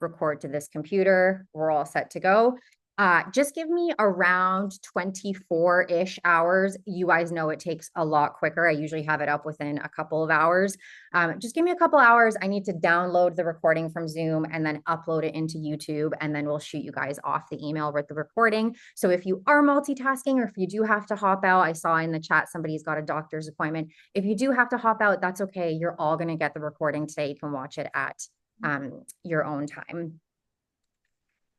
record to this computer. We're all set to go. Just give me around 24-ish hours. You guys know it takes a lot quicker. I usually have it up within a couple of hours. Just give me a couple hours. I need to download the recording from Zoom and then upload it into YouTube, and then we'll shoot you guys off the email with the recording. So if you are multitasking or if you do have to hop out, I saw in the chat somebody's got a doctor's appointment. If you do have to hop out, that's okay. You're all going to get the recording today. You can watch it at your own time.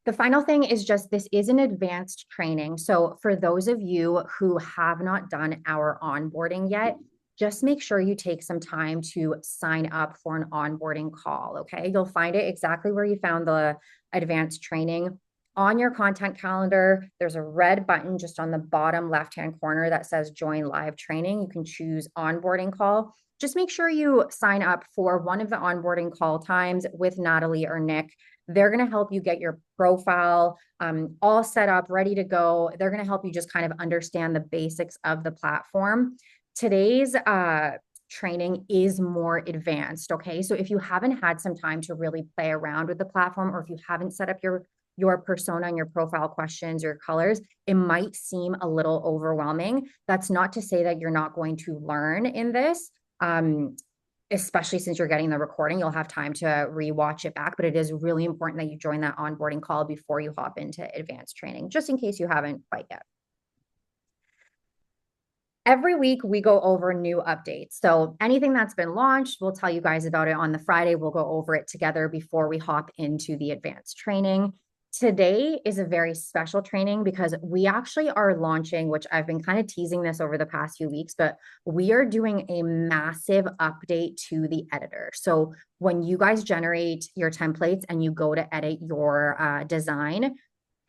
The final thing is just, this is an advanced training. So for those of you who have not done our onboarding yet, just make sure you take some time to sign up for an onboarding call, okay? You'll find it exactly where you found the advanced training. On your content calendar, there's a red button just on the bottom left-hand corner that says join live training. You can choose onboarding call. Just make sure you sign up for one of the onboarding call times with Natalie or Nick. They're going to help you get your profile all set up, ready to go. They're going to help you just kind of understand the basics of the platform. Today's training is more advanced, okay? So if you haven't had some time to really play around with the platform, or if you haven't set up your persona and your profile questions, your colors, it might seem a little overwhelming. That's not to say that you're not going to learn in this. Especially since you're getting the recording, you'll have time to rewatch it back, but it is really important that you join that onboarding call before you hop into advanced training, just in case you haven't quite yet. Every week we go over new updates. So anything that's been launched, we'll tell you guys about it on the Friday. We'll go over it together before we hop into the advanced training. Today is a very special training because we actually are launching, which I've been kind of teasing this over the past few weeks, but we are doing a massive update to the editor. So when you guys generate your templates and you go to edit your design,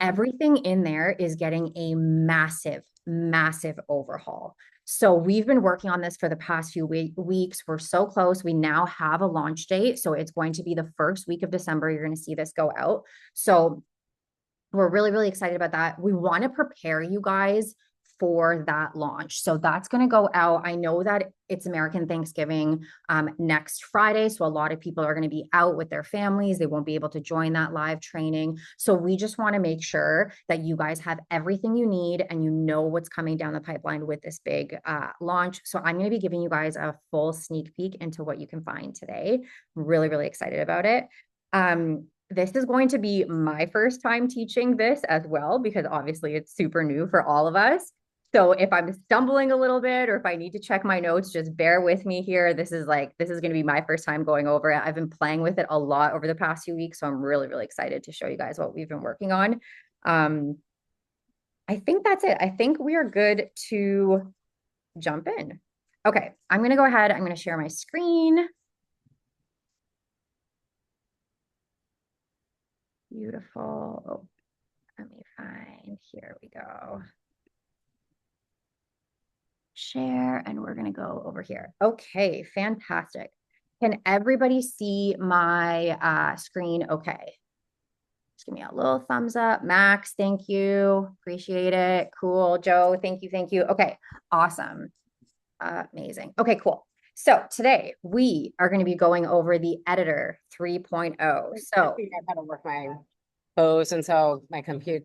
everything in there is getting a massive, massive overhaul. So we've been working on this for the past few weeks. We're so close. We now have a launch date. So it's going to be the first week of December. You're going to see this go out. So we're really, really excited about that. We want to prepare you guys for that launch. So that's going to go out. I know that it's American Thanksgiving next Friday. So a lot of people are going to be out with their families. They won't be able to join that live training. So we just want to make sure that you guys have everything you need and you know what's coming down the pipeline with this big launch. So I'm going to be giving you guys a full sneak peek into what you can find today. I'm really, really excited about it. This is going to be my first time teaching this as well, because obviously it's super new for all of us. So if I'm stumbling a little bit or if I need to check my notes, just bear with me here. This is going to be my first time going over it. I've been playing with it a lot over the past few weeks. So I'm really, really excited to show you guys what we've been working on. I think that's it. I think we are good to jump in. Okay, I'm going to go ahead. I'm going to share my screen. Beautiful. Oh, let me find, here we go. Share, and we're going to go over here. Okay, fantastic. Can everybody see my screen okay? Just give me a little thumbs up. Max, thank you. Appreciate it. Cool. Joe, thank you. Thank you. Okay, awesome. Amazing. Okay, cool. So today we are going to be going over the Editor 3.0. So I gotta work my pose, and so my computer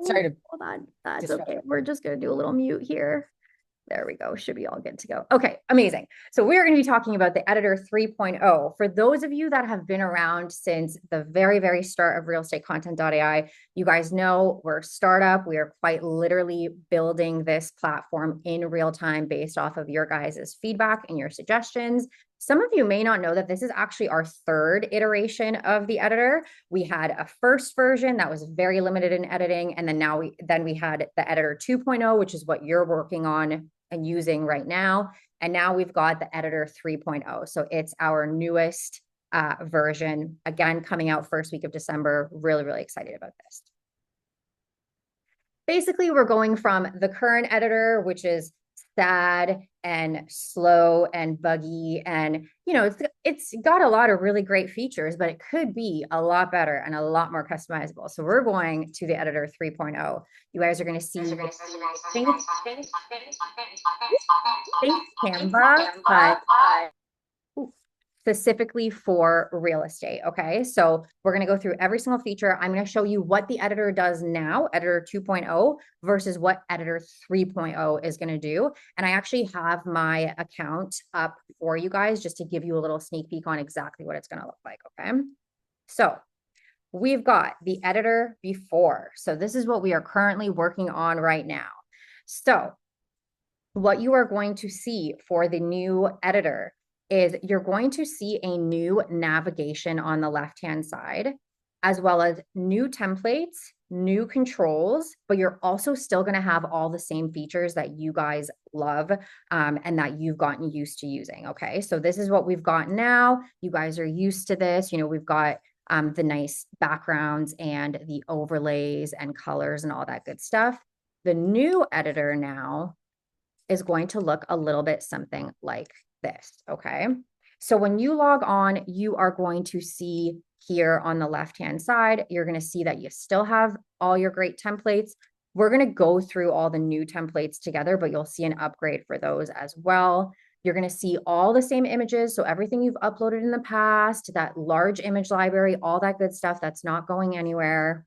sorry to hold on. That's okay. We're just going to do a little mute here. There we go. Should be all good to go. Okay, amazing. So we're going to be talking about the Editor 3.0. For those of you that have been around since the very, very start of RealEstateContent.ai, you guys know we're a startup. We are quite literally building this platform in real time based off of your guys' feedback and your suggestions. Some of you may not know that this is actually our third iteration of the editor. We had a first version that was very limited in editing, and then we had the Editor 2.0, which is what you're working on and using right now. And now we've got the Editor 3.0. So it's our newest version, again, coming out first week of December. Really, really excited about this. Basically, we're going from the current editor, which is sad and slow and buggy, and it's got a lot of really great features, but it could be a lot better and a lot more customizable. So we're going to the Editor 3.0. You guys are going to see Canva, but specifically for real estate. Okay. So we're going to go through every single feature. I'm going to show you what the editor does now, editor 2.0 versus what editor 3.0 is going to do. And I actually have my account up for you guys just to give you a little sneak peek on exactly what it's going to look like. Okay. So we've got the editor before. So this is what we are currently working on right now. So what you are going to see for the new editor is you're going to see a new navigation on the left-hand side, as well as new templates, new controls, but you're also still going to have all the same features that you guys love and that you've gotten used to using. Okay, so this is what we've got now. You guys are used to this. You know, we've got the nice backgrounds and the overlays and colors and all that good stuff. The new editor now is going to look a little bit something like this, okay? So when you log on, you are going to see here on the left-hand side, you're going to see that you still have all your great templates. We're going to go through all the new templates together, but you'll see an upgrade for those as well. You're going to see all the same images. So everything you've uploaded in the past, that large image library, all that good stuff, that's not going anywhere.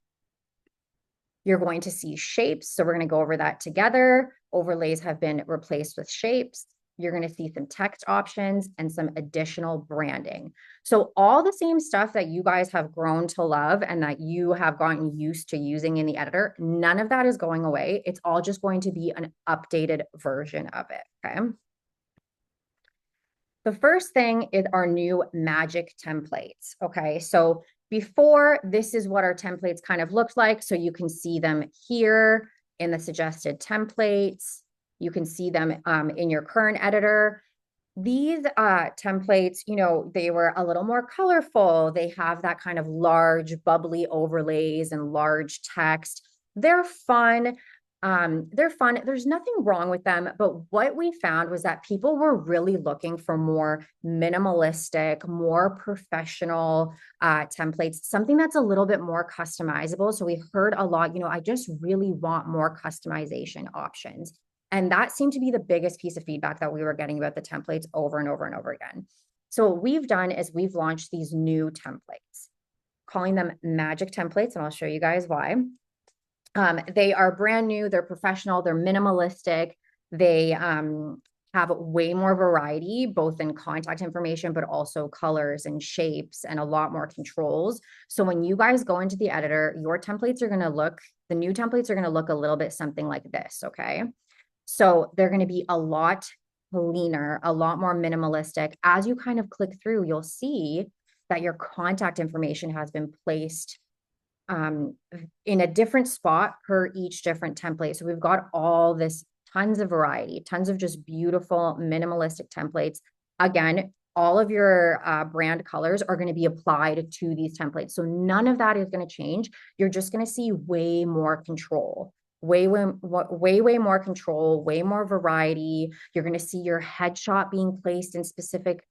You're going to see shapes. So we're going to go over that together. Overlays have been replaced with shapes. You're going to see some text options and some additional branding. So all the same stuff that you guys have grown to love and that you have gotten used to using in the editor, none of that is going away. It's all just going to be an updated version of it, okay? The first thing is our new magic templates, okay? So before, this is what our templates kind of looked like. So you can see them here in the suggested templates. You can see them in your current editor. These templates, you know, they were a little more colorful. They have that kind of large bubbly overlays and large text. They're fun. They're fun. There's nothing wrong with them. But what we found was that people were really looking for more minimalistic, more professional templates, something that's a little bit more customizable. So we heard a lot, you know, I just really want more customization options. And that seemed to be the biggest piece of feedback that we were getting about the templates over and over and over again. So what we've done is we've launched these new templates, calling them magic templates, and I'll show you guys why. They are brand new, they're professional, they're minimalistic, they have way more variety, both in contact information, but also colors and shapes and a lot more controls. So when you guys go into the editor, your templates are gonna look, the new templates are gonna look a little bit something like this, okay? So they're gonna be a lot cleaner, a lot more minimalistic. As you kind of click through, you'll see that your contact information has been placed in a different spot per each different template. So we've got all this tons of variety, tons of just beautiful minimalistic templates. Again, all of your brand colors are going to be applied to these templates. So none of that is going to change. You're just going to see way more control, way more control, way more variety. You're going to see your headshot being placed in specific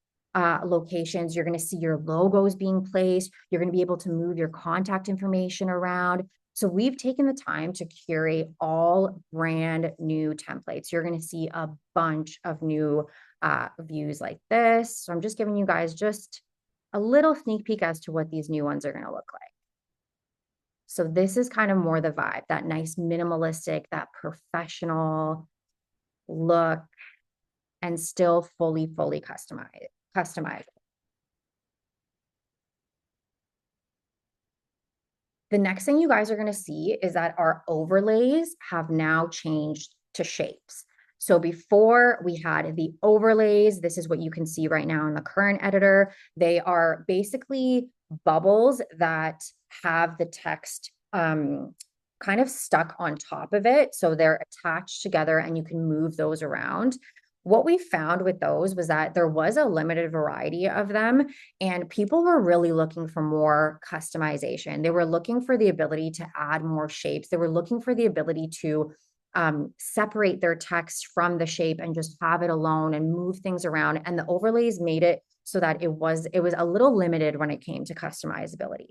locations. You're going to see your logos being placed. You're going to be able to move your contact information around. So we've taken the time to curate all brand new templates. You're going to see a bunch of new views like this. So I'm just giving you guys just a little sneak peek as to what these new ones are going to look like. So this is kind of more the vibe, that nice minimalistic, that professional look, and still fully customized. The next thing you guys are going to see is that our overlays have now changed to shapes. So before we had the overlays, this is what you can see right now in the current editor. They are basically bubbles that have the text kind of stuck on top of it. So they're attached together and you can move those around. What we found with those was that there was a limited variety of them, and people were really looking for more customization. They were looking for the ability to add more shapes. They were looking for the ability to separate their text from the shape and just have it alone and move things around. And the overlays made it so that it was a little limited when it came to customizability.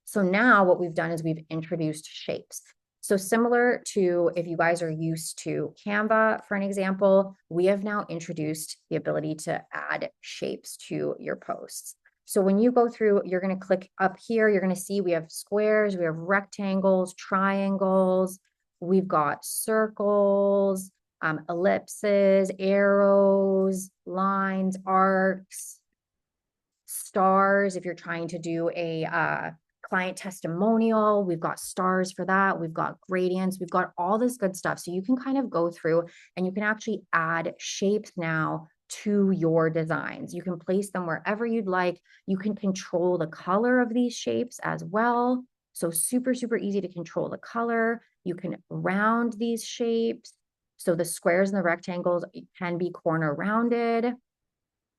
So now what we've done is we've introduced shapes. So similar to if you guys are used to Canva, for an example, we have now introduced the ability to add shapes to your posts. So when you go through, you're going to click up here, you're going to see we have squares, we have rectangles, triangles, we've got circles, ellipses, arrows, lines, arcs, stars. If you're trying to do a client testimonial, we've got stars for that. We've got gradients. We've got all this good stuff. So you can kind of go through and you can actually add shapes now to your designs. You can place them wherever you'd like. You can control the color of these shapes as well. So super, super easy to control the color. You can round these shapes. So the squares and the rectangles can be corner rounded.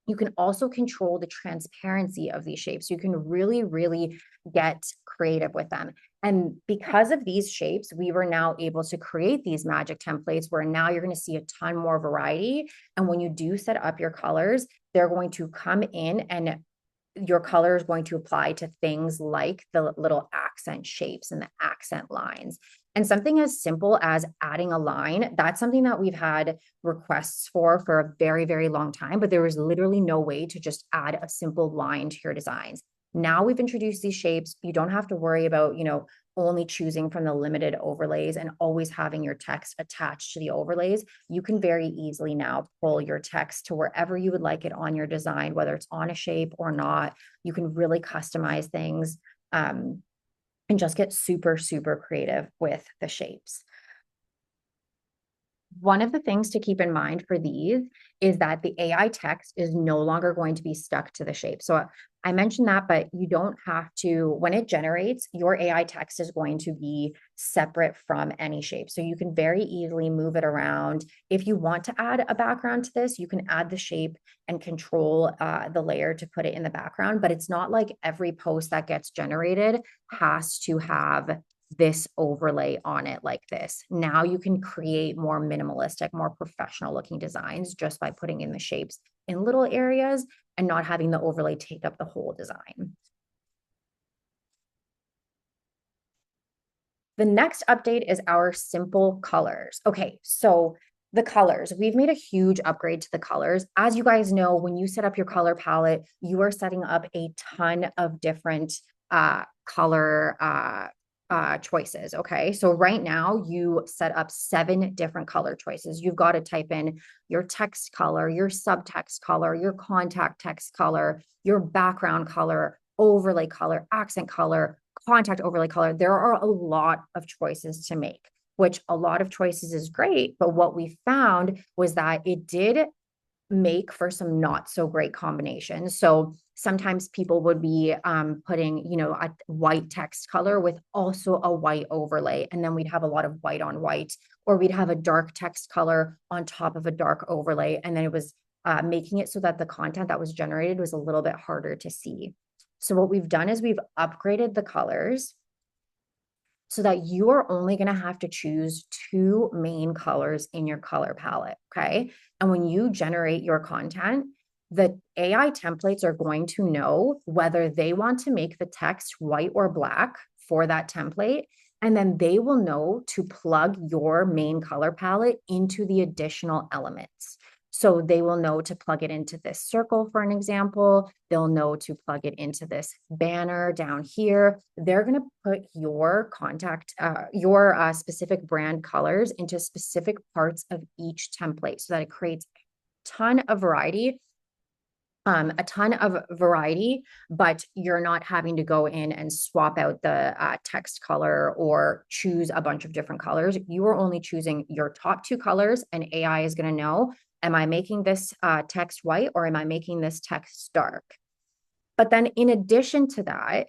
You can also control the transparency of these shapes. You can really, really get creative with them. And because of these shapes, we were now able to create these magic templates where now you're going to see a ton more variety. And when you do set up your colors, they're going to come in and your color is going to apply to things like the little accent shapes and the accent lines. And something as simple as adding a line, that's something that we've had requests for a very, very long time, but there was literally no way to just add a simple line to your designs. Now we've introduced these shapes. You don't have to worry about, only choosing from the limited overlays and always having your text attached to the overlays. You can very easily now pull your text to wherever you would like it on your design, whether it's on a shape or not. You can really customize things and just get super, super creative with the shapes. One of the things to keep in mind for these is that the AI text is no longer going to be stuck to the shape. So I mentioned that, but you don't have to, when it generates, your AI text is going to be separate from any shape. So you can very easily move it around. If you want to add a background to this, you can add the shape and control the layer to put it in the background, but it's not like every post that gets generated has to have this overlay on it like this. Now you can create more minimalistic, more professional looking designs just by putting in the shapes in little areas and not having the overlay take up the whole design. The next update is our simple colors. Okay, so the colors, we've made a huge upgrade to the colors. As you guys know, when you set up your color palette, you are setting up a ton of different color choices. Okay. So right now you set up 7 different color choices. You've got to type in your text color, your subtext color, your contact text color, your background color, overlay color, accent color, contact overlay color. There are a lot of choices to make, which a lot of choices is great. But what we found was that it did make for some not so great combinations. So sometimes people would be putting, a white text color with also a white overlay. And then we'd have a lot of white on white, or we'd have a dark text color on top of a dark overlay. And then it was making it so that the content that was generated was a little bit harder to see. So what we've done is we've upgraded the colors so that you are only going to have to choose 2 main colors in your color palette, okay? And when you generate your content, the AI templates are going to know whether they want to make the text white or black for that template, and then they will know to plug your main color palette into the additional elements. So they will know to plug it into this circle, for an example. They'll know to plug it into this banner down here. They're going to put your your specific brand colors into specific parts of each template so that it creates a ton of variety. But you're not having to go in and swap out the text color or choose a bunch of different colors. You are only choosing your top 2 colors, and AI is going to know, am I making this text white or am I making this text dark? But then in addition to that,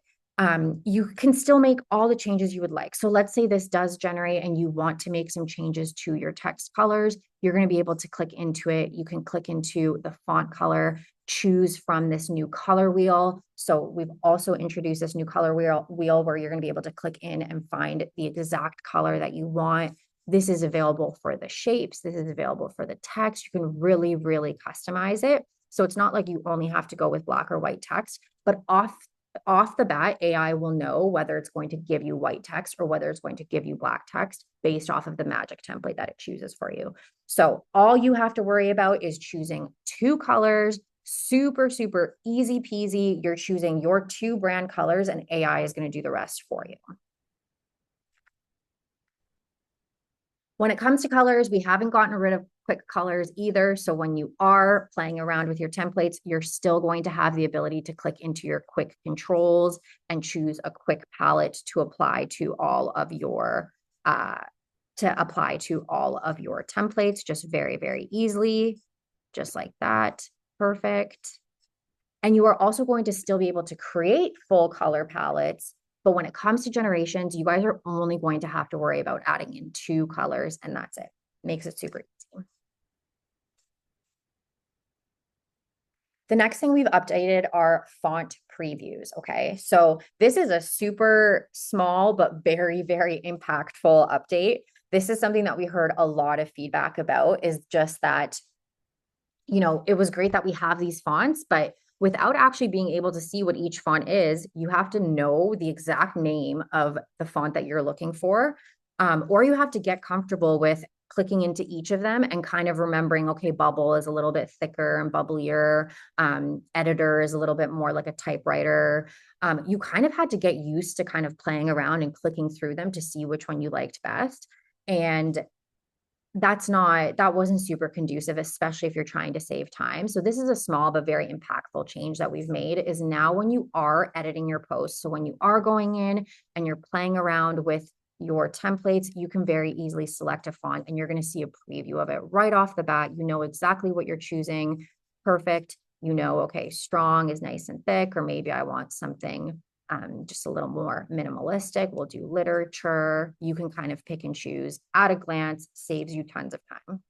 you can still make all the changes you would like. So let's say this does generate and you want to make some changes to your text colors. You're going to be able to click into it. You can click into the font color, choose from this new color wheel. So we've also introduced this new color wheel where you're going to be able to click in and find the exact color that you want. This is available for the shapes. This is available for the text. You can really, really customize it. So it's not like you only have to go with black or white text, but off the bat, AI will know whether it's going to give you white text or whether it's going to give you black text based off of the magic template that it chooses for you. So all you have to worry about is choosing two colors, super, super easy peasy. You're choosing your two brand colors and AI is going to do the rest for you. When it comes to colors, we haven't gotten rid of quick colors either. So when you are playing around with your templates, you're still going to have the ability to click into your quick controls and choose a quick palette to apply to all of your templates just very, very easily, just like that. Perfect. And you are also going to still be able to create full color palettes. But when it comes to generations, you guys are only going to have to worry about adding in two colors, and that's it. Makes it super easy. The next thing we've updated are font previews, okay? So this is a super small but very, very impactful update. This is something that we heard a lot of feedback about, is just that, it was great that we have these fonts, but without actually being able to see what each font is, you have to know the exact name of the font that you're looking for, or you have to get comfortable with clicking into each of them and kind of remembering, okay, bubble is a little bit thicker and bubblier. Editor is a little bit more like a typewriter. You kind of had to get used to kind of playing around and clicking through them to see which one you liked best. And that wasn't super conducive, especially if you're trying to save time. So this is a small but very impactful change that we've made, is now when you are editing your posts, so when you are going in and you're playing around with your templates, you can very easily select a font and you're going to see a preview of it right off the bat. You know exactly what you're choosing. Perfect. Okay, strong is nice and thick, or maybe I want something just a little more minimalistic. We'll do literature. You can kind of pick and choose at a glance, saves you tons of time.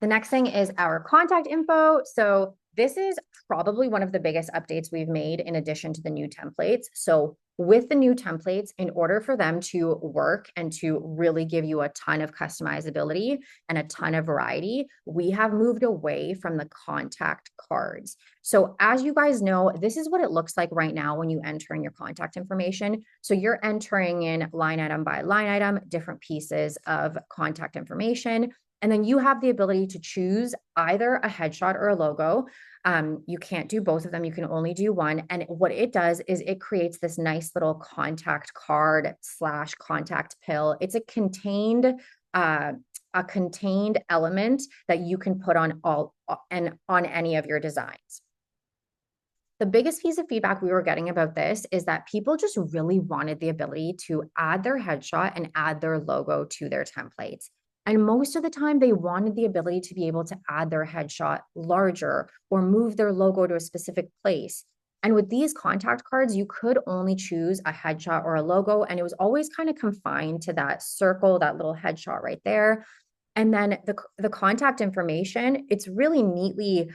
The next thing is our contact info. So this is probably one of the biggest updates we've made in addition to the new templates. So with the new templates, in order for them to work and to really give you a ton of customizability and a ton of variety, we have moved away from the contact cards. So as you guys know, this is what it looks like right now when you enter in your contact information. So you're entering in line item by line item, different pieces of contact information. And then you have the ability to choose either a headshot or a logo. You can't do both of them. You can only do one. And what it does is it creates this nice little contact card / contact pill. It's a contained element that you can put on on any of your designs. The biggest piece of feedback we were getting about this is that people just really wanted the ability to add their headshot and add their logo to their templates. And most of the time, they wanted the ability to be able to add their headshot larger or move their logo to a specific place. And with these contact cards, you could only choose a headshot or a logo, and it was always kind of confined to that circle, that little headshot right there. And then the contact information, it's really neatly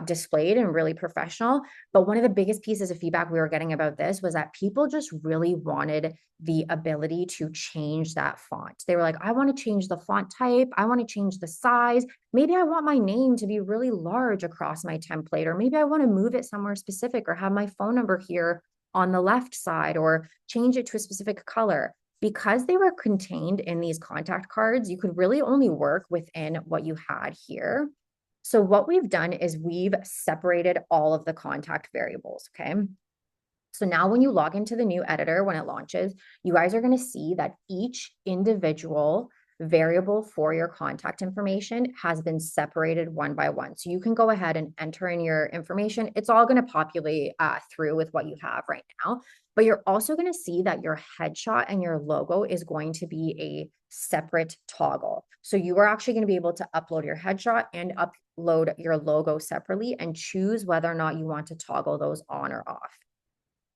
displayed and really professional. But one of the biggest pieces of feedback we were getting about this was that people just really wanted the ability to change that font. They were like, I want to change the font type. I want to change the size. Maybe I want my name to be really large across my template, or maybe I want to move it somewhere specific or have my phone number here on the left side or change it to a specific color. Because they were contained in these contact cards, you could really only work within what you had here. So what we've done is we've separated all of the contact variables, okay? So now when you log into the new editor, when it launches, you guys are going to see that each individual variable for your contact information has been separated one by one. So you can go ahead and enter in your information. It's all going to populate through with what you have right now. But you're also going to see that your headshot and your logo is going to be a separate toggle. So you are actually going to be able to upload your headshot and upload your logo separately and choose whether or not you want to toggle those on or off.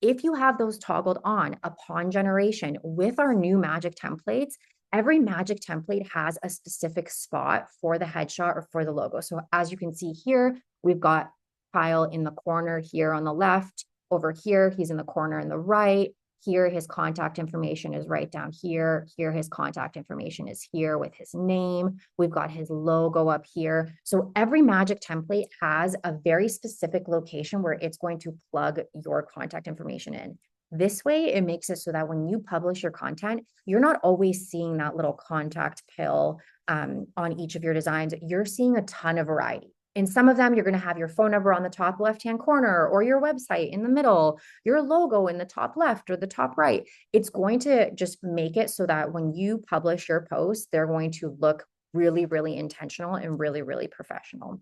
If you have those toggled on upon generation with our new magic templates, every magic template has a specific spot for the headshot or for the logo. So as you can see here, we've got Kyle in the corner here on the left. Over here, he's in the corner on the right. Here, his contact information is right down here. Here, his contact information is here with his name. We've got his logo up here. So every magic template has a very specific location where it's going to plug your contact information in. This way, it makes it so that when you publish your content, you're not always seeing that little contact pill on each of your designs. You're seeing a ton of variety. In some of them, you're going to have your phone number on the top left-hand corner, or your website in the middle, your logo in the top left or the top right. It's going to just make it so that when you publish your posts, they're going to look really, really intentional and really, really professional.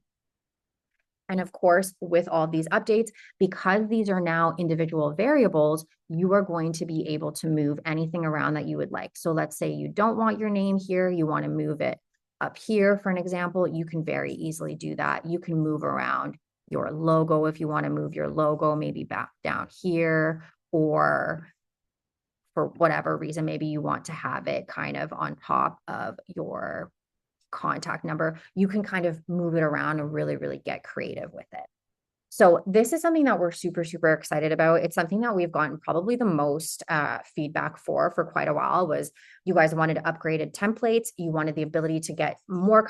And of course, with all these updates, because these are now individual variables, you are going to be able to move anything around that you would like. So let's say you don't want your name here, you want to move it up here, for an example, you can very easily do that. You can move around your logo if you want to move your logo maybe back down here, or for whatever reason, maybe you want to have it kind of on top of your contact number. You can kind of move it around and really, really get creative with it. So this is something that we're super, super excited about. It's something that we've gotten probably the most feedback for quite a while. Was you guys wanted upgraded templates. You wanted the ability to get more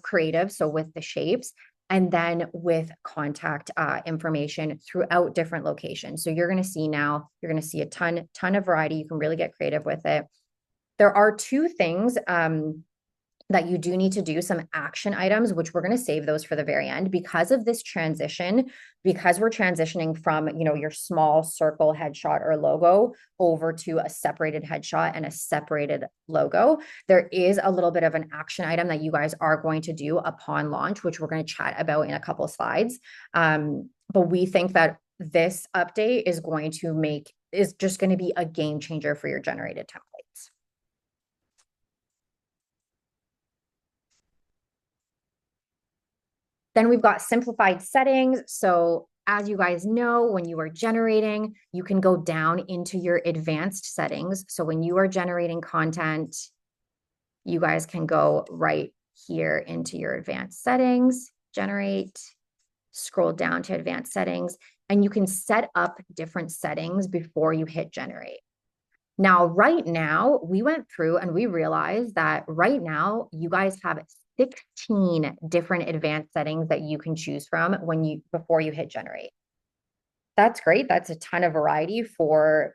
creative. So with the shapes, and then with contact information throughout different locations. So you're going to see now, you're going to see a ton of variety. You can really get creative with it. There are two things that you do need to do, some action items, which we're going to save those for the very end because of this transition, because we're transitioning from, your small circle headshot or logo over to a separated headshot and a separated logo. There is a little bit of an action item that you guys are going to do upon launch, which we're going to chat about in a couple of slides. But we think that this update is just going to be a game changer for your generated templates. Then we've got simplified settings. So as you guys know, when you are generating, you can go down into your advanced settings. So when you are generating content, you guys can go right here into your advanced settings, generate, scroll down to advanced settings, and you can set up different settings before you hit generate. Now, right now, we went through and we realized that right now, you guys have 16 different advanced settings that you can choose from before you hit generate. That's great. That's a ton of variety for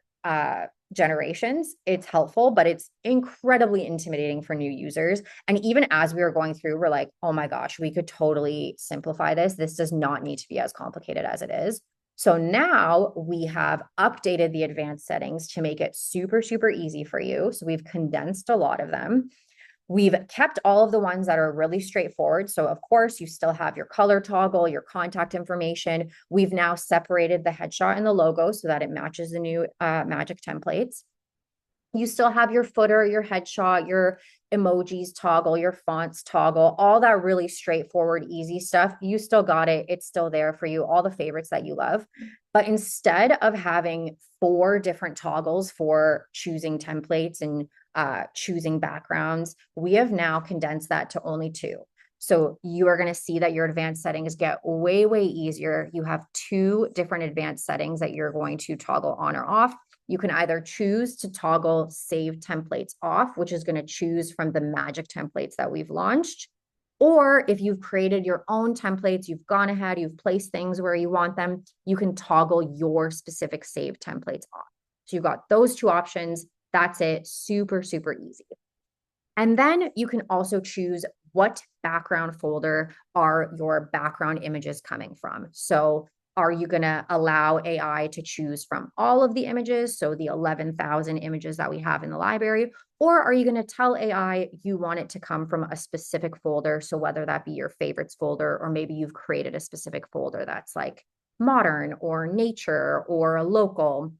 generations. It's helpful, but it's incredibly intimidating for new users. And even as we were going through, we're like, oh my gosh, we could totally simplify this. This does not need to be as complicated as it is. So now we have updated the advanced settings to make it super, super easy for you. So we've condensed a lot of them. We've kept all of the ones that are really straightforward. So of course, you still have your color toggle, your contact information. We've now separated the headshot and the logo so that it matches the new magic templates. You still have your footer, your headshot, your emojis toggle, your fonts toggle, all that really straightforward, easy stuff. You still got it. It's still there for you, all the favorites that you love. But instead of having 4 different toggles for choosing templates and choosing backgrounds, we have now condensed that to only 2. So you are going to see that your advanced settings get way, way easier. You have 2 different advanced settings that you're going to toggle on or off. You can either choose to toggle save templates off, which is going to choose from the magic templates that we've launched. Or if you've created your own templates, you've gone ahead, you've placed things where you want them, you can toggle your specific save templates off. So you've got those 2 options. That's it. Super, super easy. And then you can also choose what background folder are your background images coming from. So are you going to allow AI to choose from all of the images, so the 11,000 images that we have in the library, or are you going to tell AI you want it to come from a specific folder? So whether that be your favorites folder, or maybe you've created a specific folder that's like modern or nature or local,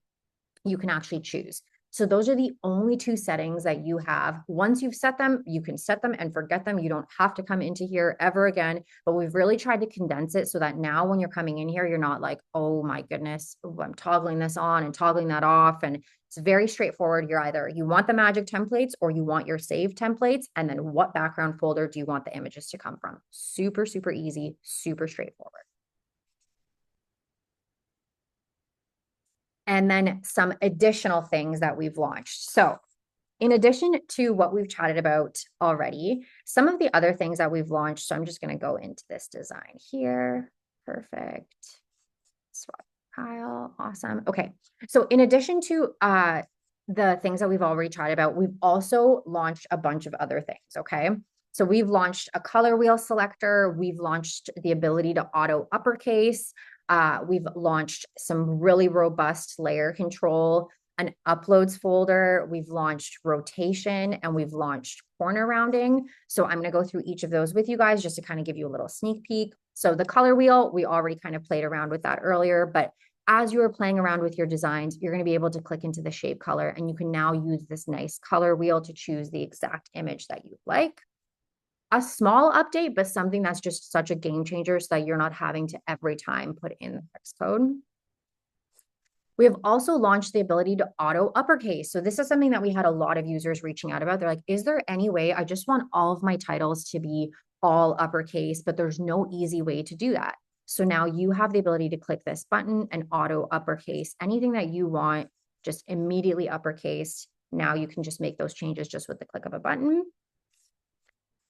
you can actually choose. So those are the only 2 settings that you have. Once you've set them, you can set them and forget them. You don't have to come into here ever again, but we've really tried to condense it so that now when you're coming in here, you're not like, oh my goodness, I'm toggling this on and toggling that off. And it's very straightforward. You want the magic templates or you want your save templates. And then what background folder do you want the images to come from? Super, super easy, super straightforward. and then some additional things that we've launched. So in addition to what we've chatted about already, some of the other things that we've launched, so I'm just going to go into this design here. Perfect. Swap pile. Awesome. Okay. So in addition to the things that we've already chatted about, we've also launched a bunch of other things. Okay. So we've launched a color wheel selector. We've launched the ability to auto uppercase. We've launched some really robust layer control, an uploads folder. We've launched rotation, and we've launched corner rounding. So I'm going to go through each of those with you guys just to kind of give you a little sneak peek. So the color wheel, we already kind of played around with that earlier, but as you are playing around with your designs, you're going to be able to click into the shape color, and you can now use this nice color wheel to choose the exact image that you like. A small update, but something that's just such a game changer so that you're not having to every time put in the text code. We have also launched the ability to auto uppercase. So this is something that we had a lot of users reaching out about. They're like, is there any way I just want all of my titles to be all uppercase, but there's no easy way to do that. So now you have the ability to click this button and auto uppercase anything that you want, just immediately uppercase. Now you can just make those changes just with the click of a button.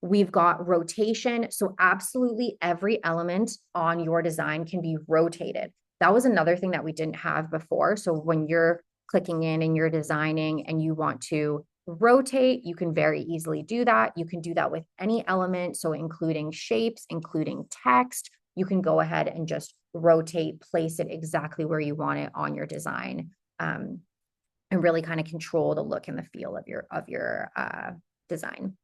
We've got rotation. So absolutely every element on your design can be rotated. That was another thing that we didn't have before. So when you're clicking in and you're designing and you want to rotate, you can very easily do that. You can do that with any element. So including shapes, including text, you can go ahead and just rotate, place it exactly where you want it on your design, and really kind of control the look and the feel of your design.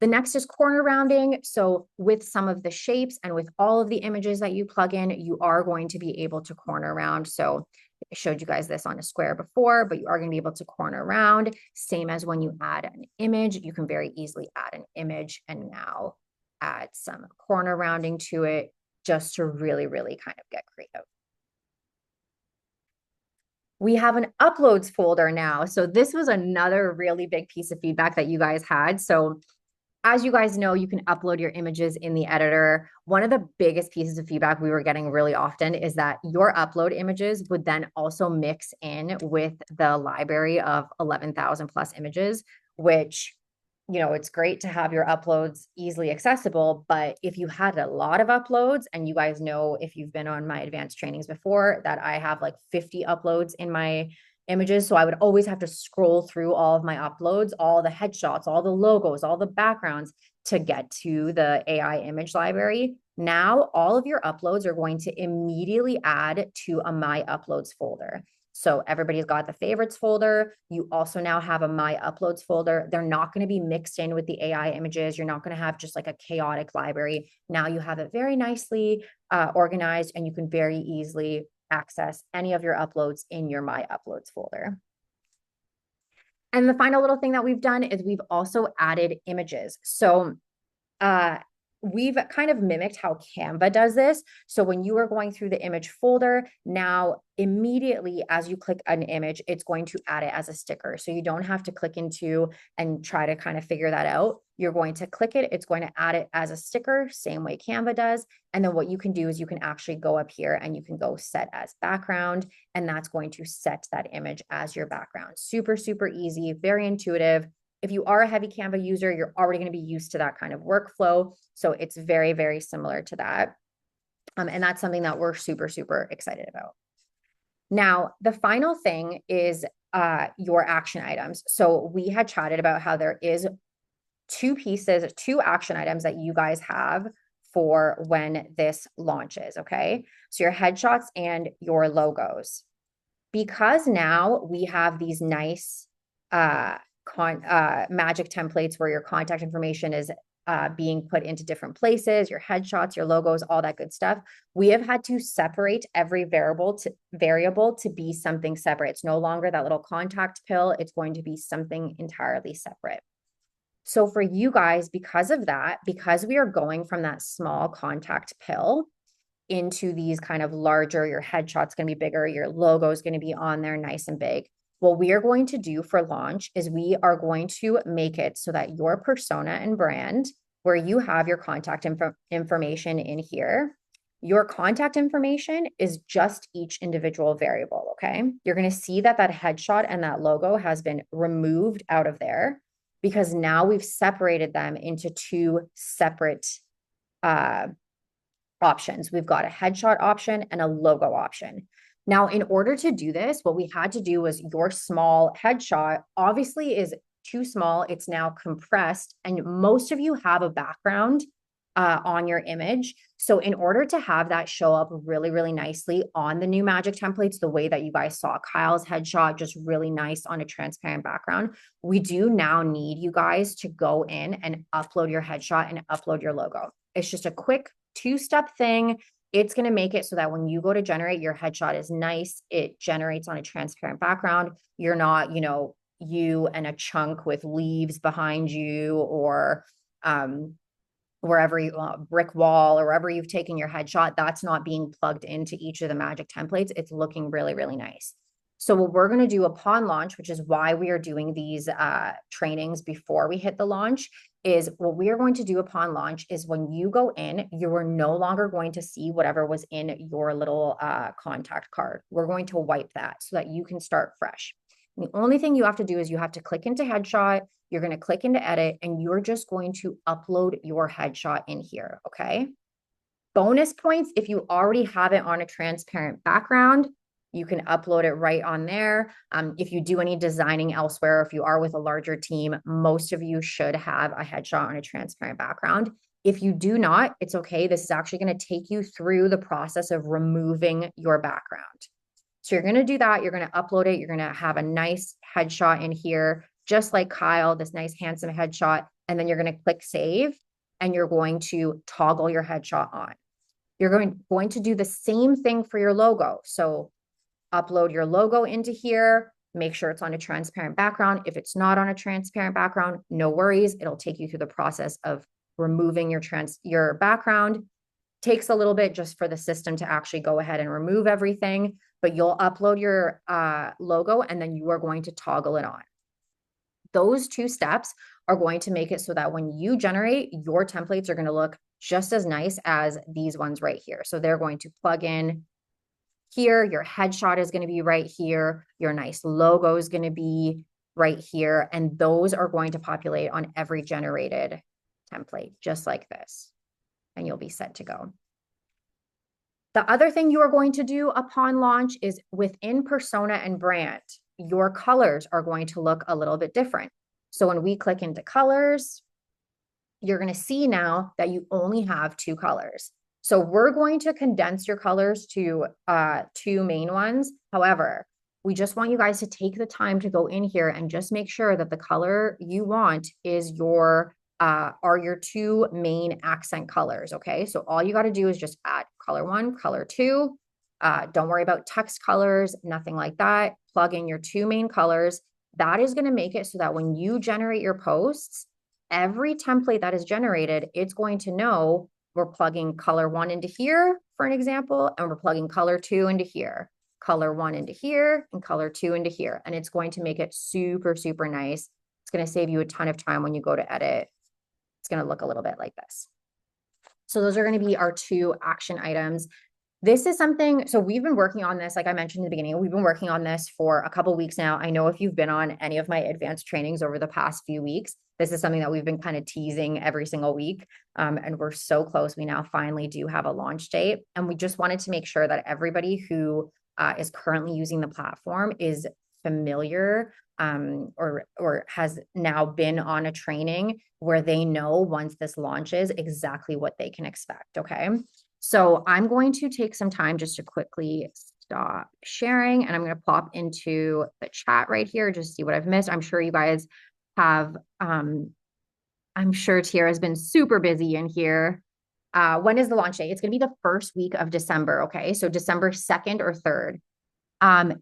The next is corner rounding. So with some of the shapes and with all of the images that you plug in, you are going to be able to corner round. So I showed you guys this on a square before, but you are going to be able to corner round. Same as when you add an image, you can very easily add an image and now add some corner rounding to it just to really, really kind of get creative. We have an uploads folder now. So this was another really big piece of feedback that you guys had. So as you guys know, you can upload your images in the editor. One of the biggest pieces of feedback we were getting really often is that your upload images would then also mix in with the library of 11,000 plus images, which, it's great to have your uploads easily accessible. But if you had a lot of uploads, and you guys know, if you've been on my advanced trainings before, that I have like 50 uploads in my images. So I would always have to scroll through all of my uploads, all the headshots, all the logos, all the backgrounds to get to the AI image library. Now, all of your uploads are going to immediately add to a My Uploads folder. So everybody's got the favorites folder. You also now have a My Uploads folder. They're not going to be mixed in with the AI images. You're not going to have just like a chaotic library. Now you have it very nicely organized, and you can very easily access any of your uploads in your My Uploads folder. And the final little thing that we've done is we've also added images. So we've kind of mimicked how Canva does this. So when you are going through the image folder, now immediately as you click an image, it's going to add it as a sticker. So you don't have to click into and try to kind of figure that out. You're going to click it. It's going to add it as a sticker, same way Canva does. And then what you can do is you can actually go up here and you can go set as background, and that's going to set that image as your background. Super, super easy, very intuitive. If you are a heavy Canva user, you're already going to be used to that kind of workflow. So it's very, very similar to that. And that's something that we're super, super excited about. Now, the final thing is your action items. So we had chatted about how there is two action items that you guys have for when this launches, okay? So your headshots and your logos. Because now we have these nice magic templates where your contact information is being put into different places, your headshots, your logos, all that good stuff. We have had to separate every variable to be something separate. It's no longer that little contact pill. It's going to be something entirely separate. So for you guys, because of that, because we are going from that small contact pill into these kind of larger, your headshot's going to be bigger, your logo is going to be on there nice and big. What we are going to do for launch is we are going to make it so that your persona and brand, where you have your contact information in here, your contact information is just each individual variable, okay, you're going to see that that headshot and that logo has been removed out of there because now we've separated them into two separate options. We've got a headshot option and a logo option. Now, in order to do this, what we had to do was your small headshot obviously is too small. It's now compressed, and most of you have a background on your image. So in order to have that show up really, really nicely on the new magic templates, the way that you guys saw Kyle's headshot, just really nice on a transparent background, we do now need you guys to go in and upload your headshot and upload your logo. It's just a quick two-step thing. It's going to make it so that when you go to generate, your headshot is nice. It generates on a transparent background. You're not, you and a chunk with leaves behind you, or wherever you brick wall, or wherever you've taken your headshot, that's not being plugged into each of the magic templates. It's looking really, really nice. So what we're going to do upon launch, which is why we are doing these trainings before we hit the launch, is what we are going to do upon launch is when you go in, you are no longer going to see whatever was in your little contact card. We're going to wipe that so that you can start fresh. And the only thing you have to do is you have to click into headshot, you're going to click into edit, and you're just going to upload your headshot in here, okay? Bonus points, if you already have it on a transparent background, you can upload it right on there. If you do any designing elsewhere, if you are with a larger team, most of you should have a headshot on a transparent background. If you do not, it's okay. This is actually going to take you through the process of removing your background. So you're going to do that. You're going to upload it. You're going to have a nice headshot in here, just like Kyle, this nice, handsome headshot. And then you're going to click save, and you're going to toggle your headshot on. You're going to do the same thing for your logo. So upload your logo into here, make sure it's on a transparent background. If it's not on a transparent background, no worries. It'll take you through the process of removing your background. Takes a little bit just for the system to actually go ahead and remove everything, but you'll upload your logo, and then you are going to toggle it on. Those two steps are going to make it so that when you generate, your templates are going to look just as nice as these ones right here. So they're going to plug in here, your headshot is going to be right here, your nice logo is going to be right here, and those are going to populate on every generated template, just like this, and you'll be set to go. The other thing you are going to do upon launch is within persona and brand, your colors are going to look a little bit different. So when we click into colors, you're going to see now that you only have two colors. So we're going to condense your colors to two main ones. However, we just want you guys to take the time to go in here and just make sure that the color you want is your two main accent colors, okay? So all you got to do is just add color one, color two. Don't worry about text colors, nothing like that. Plug in your two main colors. That is going to make it so that when you generate your posts, every template that is generated, it's going to know we're plugging color one into here, for an example, and we're plugging color two into here, color one into here, and color two into here. And it's going to make it super, super nice. It's going to save you a ton of time when you go to edit. It's going to look a little bit like this. So those are going to be our two action items. This is something, so we've been working on this, like I mentioned in the beginning, we've been working on this for a couple of weeks now. I know if you've been on any of my advanced trainings over the past few weeks, this is something that we've been kind of teasing every single week. And we're so close. We now finally do have a launch date. And we just wanted to make sure that everybody who is currently using the platform is familiar or has now been on a training where they know once this launches exactly what they can expect, okay? So I'm going to take some time just to quickly stop sharing, and I'm going to pop into the chat right here, just see what I've missed. I'm sure you guys have, I'm sure Tiara has been super busy in here. When is the launch date? It's going to be the first week of December, okay? So December 2nd or 3rd.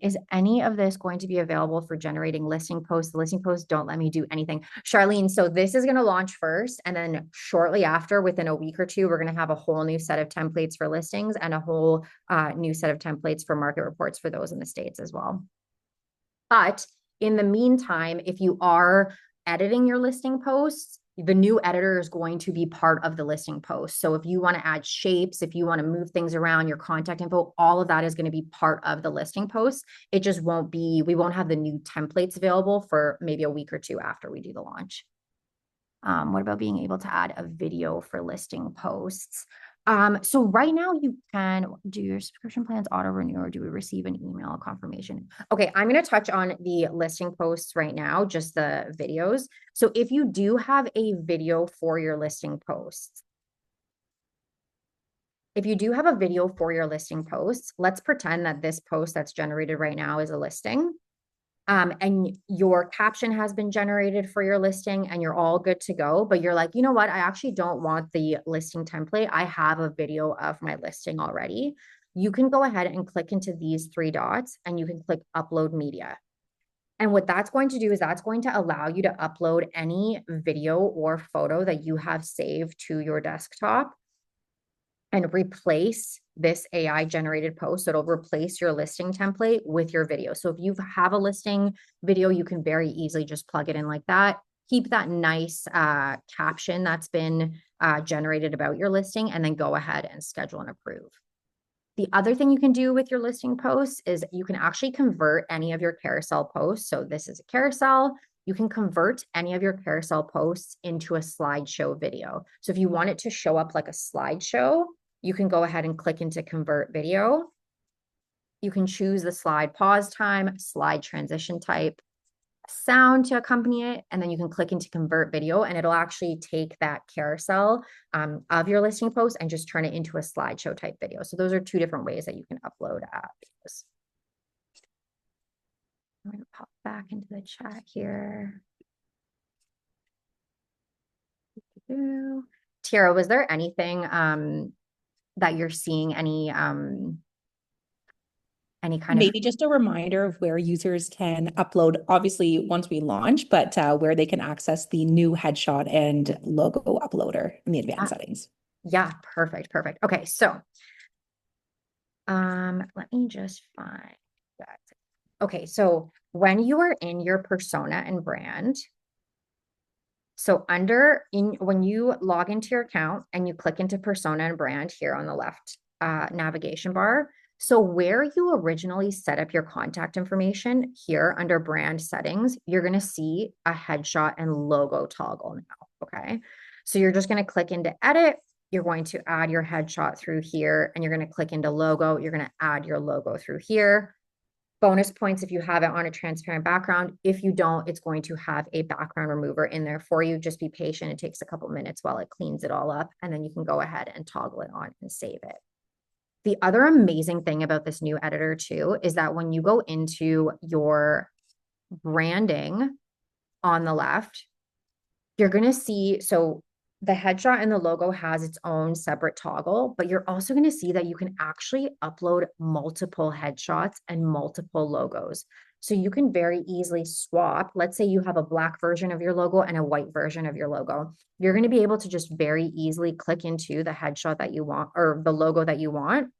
Is any of this going to be available for generating listing posts? The listing posts don't let me do anything. Charlene, so this is going to launch first, and then shortly after, within a week or two, we're going to have a whole new set of templates for listings and a whole new set of templates for market reports for those in the States as well. But in the meantime, if you are editing your listing posts, the new editor is going to be part of the listing post. So if you want to add shapes, if you want to move things around, your contact info, all of that is going to be part of the listing post. It just won't be, we won't have the new templates available for maybe a week or two after we do the launch. What about being able to add a video for listing posts? So right now you can do your subscription plans auto renew, or do we receive an email confirmation? Okay, I'm going to touch on the listing posts right now, just the videos. So if you do have a video for your listing posts, let's pretend that this post that's generated right now is a listing. And your caption has been generated for your listing and you're all good to go, but you're like, you know what? I actually don't want the listing template. I have a video of my listing already. You can go ahead and click into these three dots and you can click upload media. And what that's going to do is that's going to allow you to upload any video or photo that you have saved to your desktop and replace this AI generated post. So it'll replace your listing template with your video. So if you have a listing video, you can very easily just plug it in like that. Keep that nice caption that's been generated about your listing, and then go ahead and schedule and approve. The other thing you can do with your listing posts is you can actually convert any of your carousel posts. So this is a carousel. You can convert any of your carousel posts into a slideshow video. So if you want it to show up like a slideshow, you can go ahead and click into convert video. You can choose the slide pause time, slide transition type, sound to accompany it, and then you can click into convert video, and it'll actually take that carousel of your listing post and just turn it into a slideshow type video. So those are two different ways that you can upload videos. I'm going to pop back into the chat here. Tiara, was there anything that you're seeing, any kind of maybe just a reminder of where users can upload, obviously once we launch, but where they can access the new headshot and logo uploader in the advanced settings. Yeah, perfect. Okay, so let me just find that. Okay, so when you are in your persona and brand, so when you log into your account and you click into persona and brand here on the left navigation bar, so where you originally set up your contact information here under brand settings, you're going to see a headshot and logo toggle now. Okay. So you're just going to click into edit. You're going to add your headshot through here, and you're going to click into logo. You're going to add your logo through here. Bonus points if you have it on a transparent background. If you don't, it's going to have a background remover in there for you. Just be patient. It takes a couple minutes while it cleans it all up, and then you can go ahead and toggle it on and save it. The other amazing thing about this new editor too is that when you go into your branding on the left, you're going to see, so the headshot and the logo has its own separate toggle, but you're also going to see that you can actually upload multiple headshots and multiple logos. So you can very easily swap. Let's say you have a black version of your logo and a white version of your logo. You're going to be able to just very easily click into the headshot that you want or the logo that you want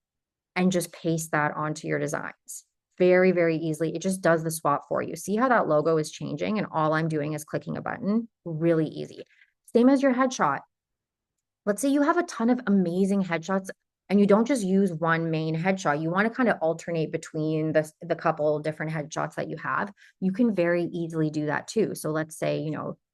and just paste that onto your designs. Very, very easily. It just does the swap for you. See how that logo is changing and all I'm doing is clicking a button? Really easy. Same as your headshot. Let's say you have a ton of amazing headshots and you don't just use one main headshot. You want to kind of alternate between the couple different headshots that you have. You can very easily do that too. So let's say,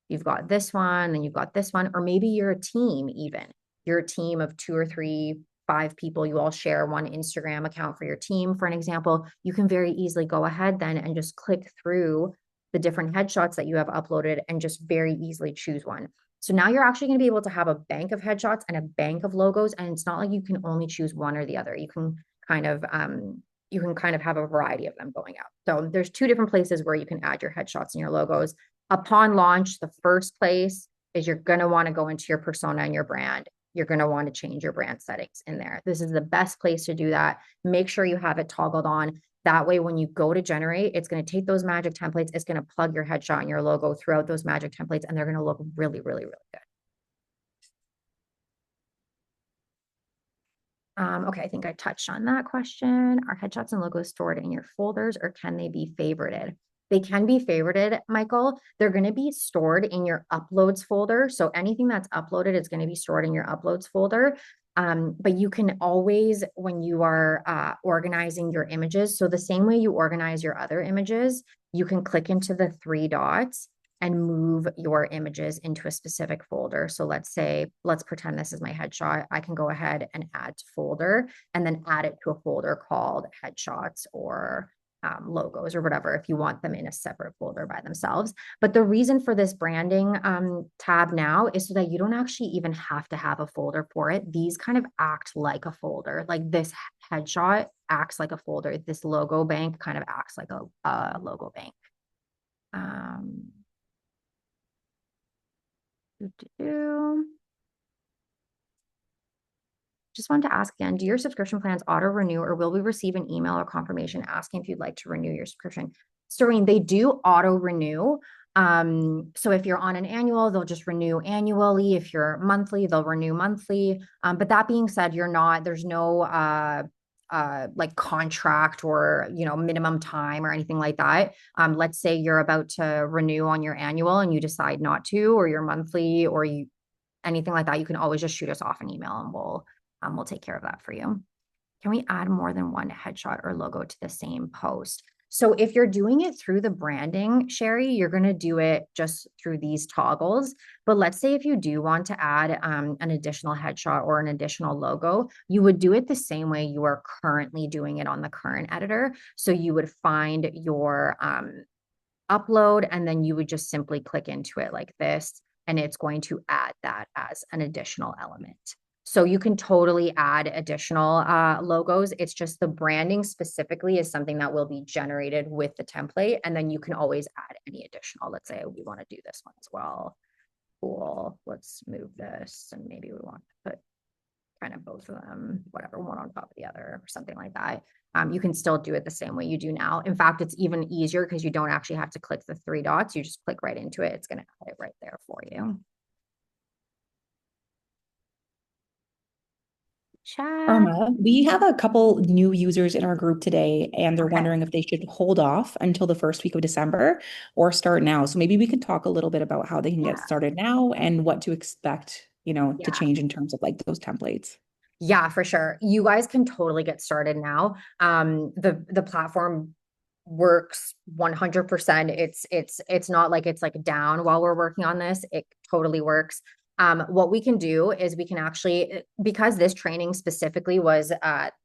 you've got this one, then you've got this one, or maybe you're a team even. You're a team of 2 or 3, 5 people. You all share one Instagram account for your team, for an example. You can very easily go ahead then and just click through the different headshots that you have uploaded and just very easily choose one. So now you're actually going to be able to have a bank of headshots and a bank of logos, and it's not like you can only choose one or the other. You can kind of have a variety of them going out. So there's 2 different places where you can add your headshots and your logos. Upon launch, the first place is you're going to want to go into your persona and your brand. You're going to want to change your brand settings in there. This is the best place to do that. Make sure you have it toggled on. That way, when you go to generate, it's going to take those magic templates. It's going to plug your headshot and your logo throughout those magic templates, and they're going to look really, really, really good. Okay, I think I touched on that question. Are headshots and logos stored in your folders, or can they be favorited? They can be favorited, Michael. They're going to be stored in your uploads folder. So anything that's uploaded is going to be stored in your uploads folder. But you can always, when you are organizing your images, so the same way you organize your other images, you can click into the three dots and move your images into a specific folder. So let's pretend this is my headshot. I can go ahead and add to folder and then add it to a folder called headshots or logos or whatever, if you want them in a separate folder by themselves. But the reason for this branding tab now is so that you don't actually even have to have a folder for it. These kind of act like a folder. Like this headshot acts like a folder. This logo bank kind of acts like a logo bank. Just wanted to ask again, do your subscription plans auto renew or will we receive an email or confirmation asking if you'd like to renew your subscription? Serene, they do auto renew. So if you're on an annual, they'll just renew annually. If you're monthly, they'll renew monthly. But that being said, there's no like contract or minimum time or anything like that. Let's say you're about to renew on your annual and you decide not to, or your monthly, or anything like that, you can always just shoot us off an email and we'll take care of that for you. Can we add more than one headshot or logo to the same post? So if you're doing it through the branding, Sherry, you're going to do it just through these toggles. But let's say if you do want to add an additional headshot or an additional logo, you would do it the same way you are currently doing it on the current editor. So you would find your upload and then you would just simply click into it like this, and it's going to add that as an additional element. So you can totally add additional logos. It's just the branding specifically is something that will be generated with the template. And then you can always add any additional. Let's say we want to do this one as well. Cool. Let's move this. And maybe we want to put kind of both of them, whatever, one on top of the other or something like that. You can still do it the same way you do now. In fact, it's even easier because you don't actually have to click the three dots. You just click right into it. It's going to add it right there for you. Chat. Irma, we have a couple new users in our group today, and they're wondering if they should hold off until the first week of December or start now. So maybe we could talk a little bit about how they can get started now and what to expect, to change in terms of like those templates. Yeah, for sure. You guys can totally get started now. The platform works 100%. It's not like it's like down while we're working on this. It totally works. What we can do is we can actually, because this training specifically was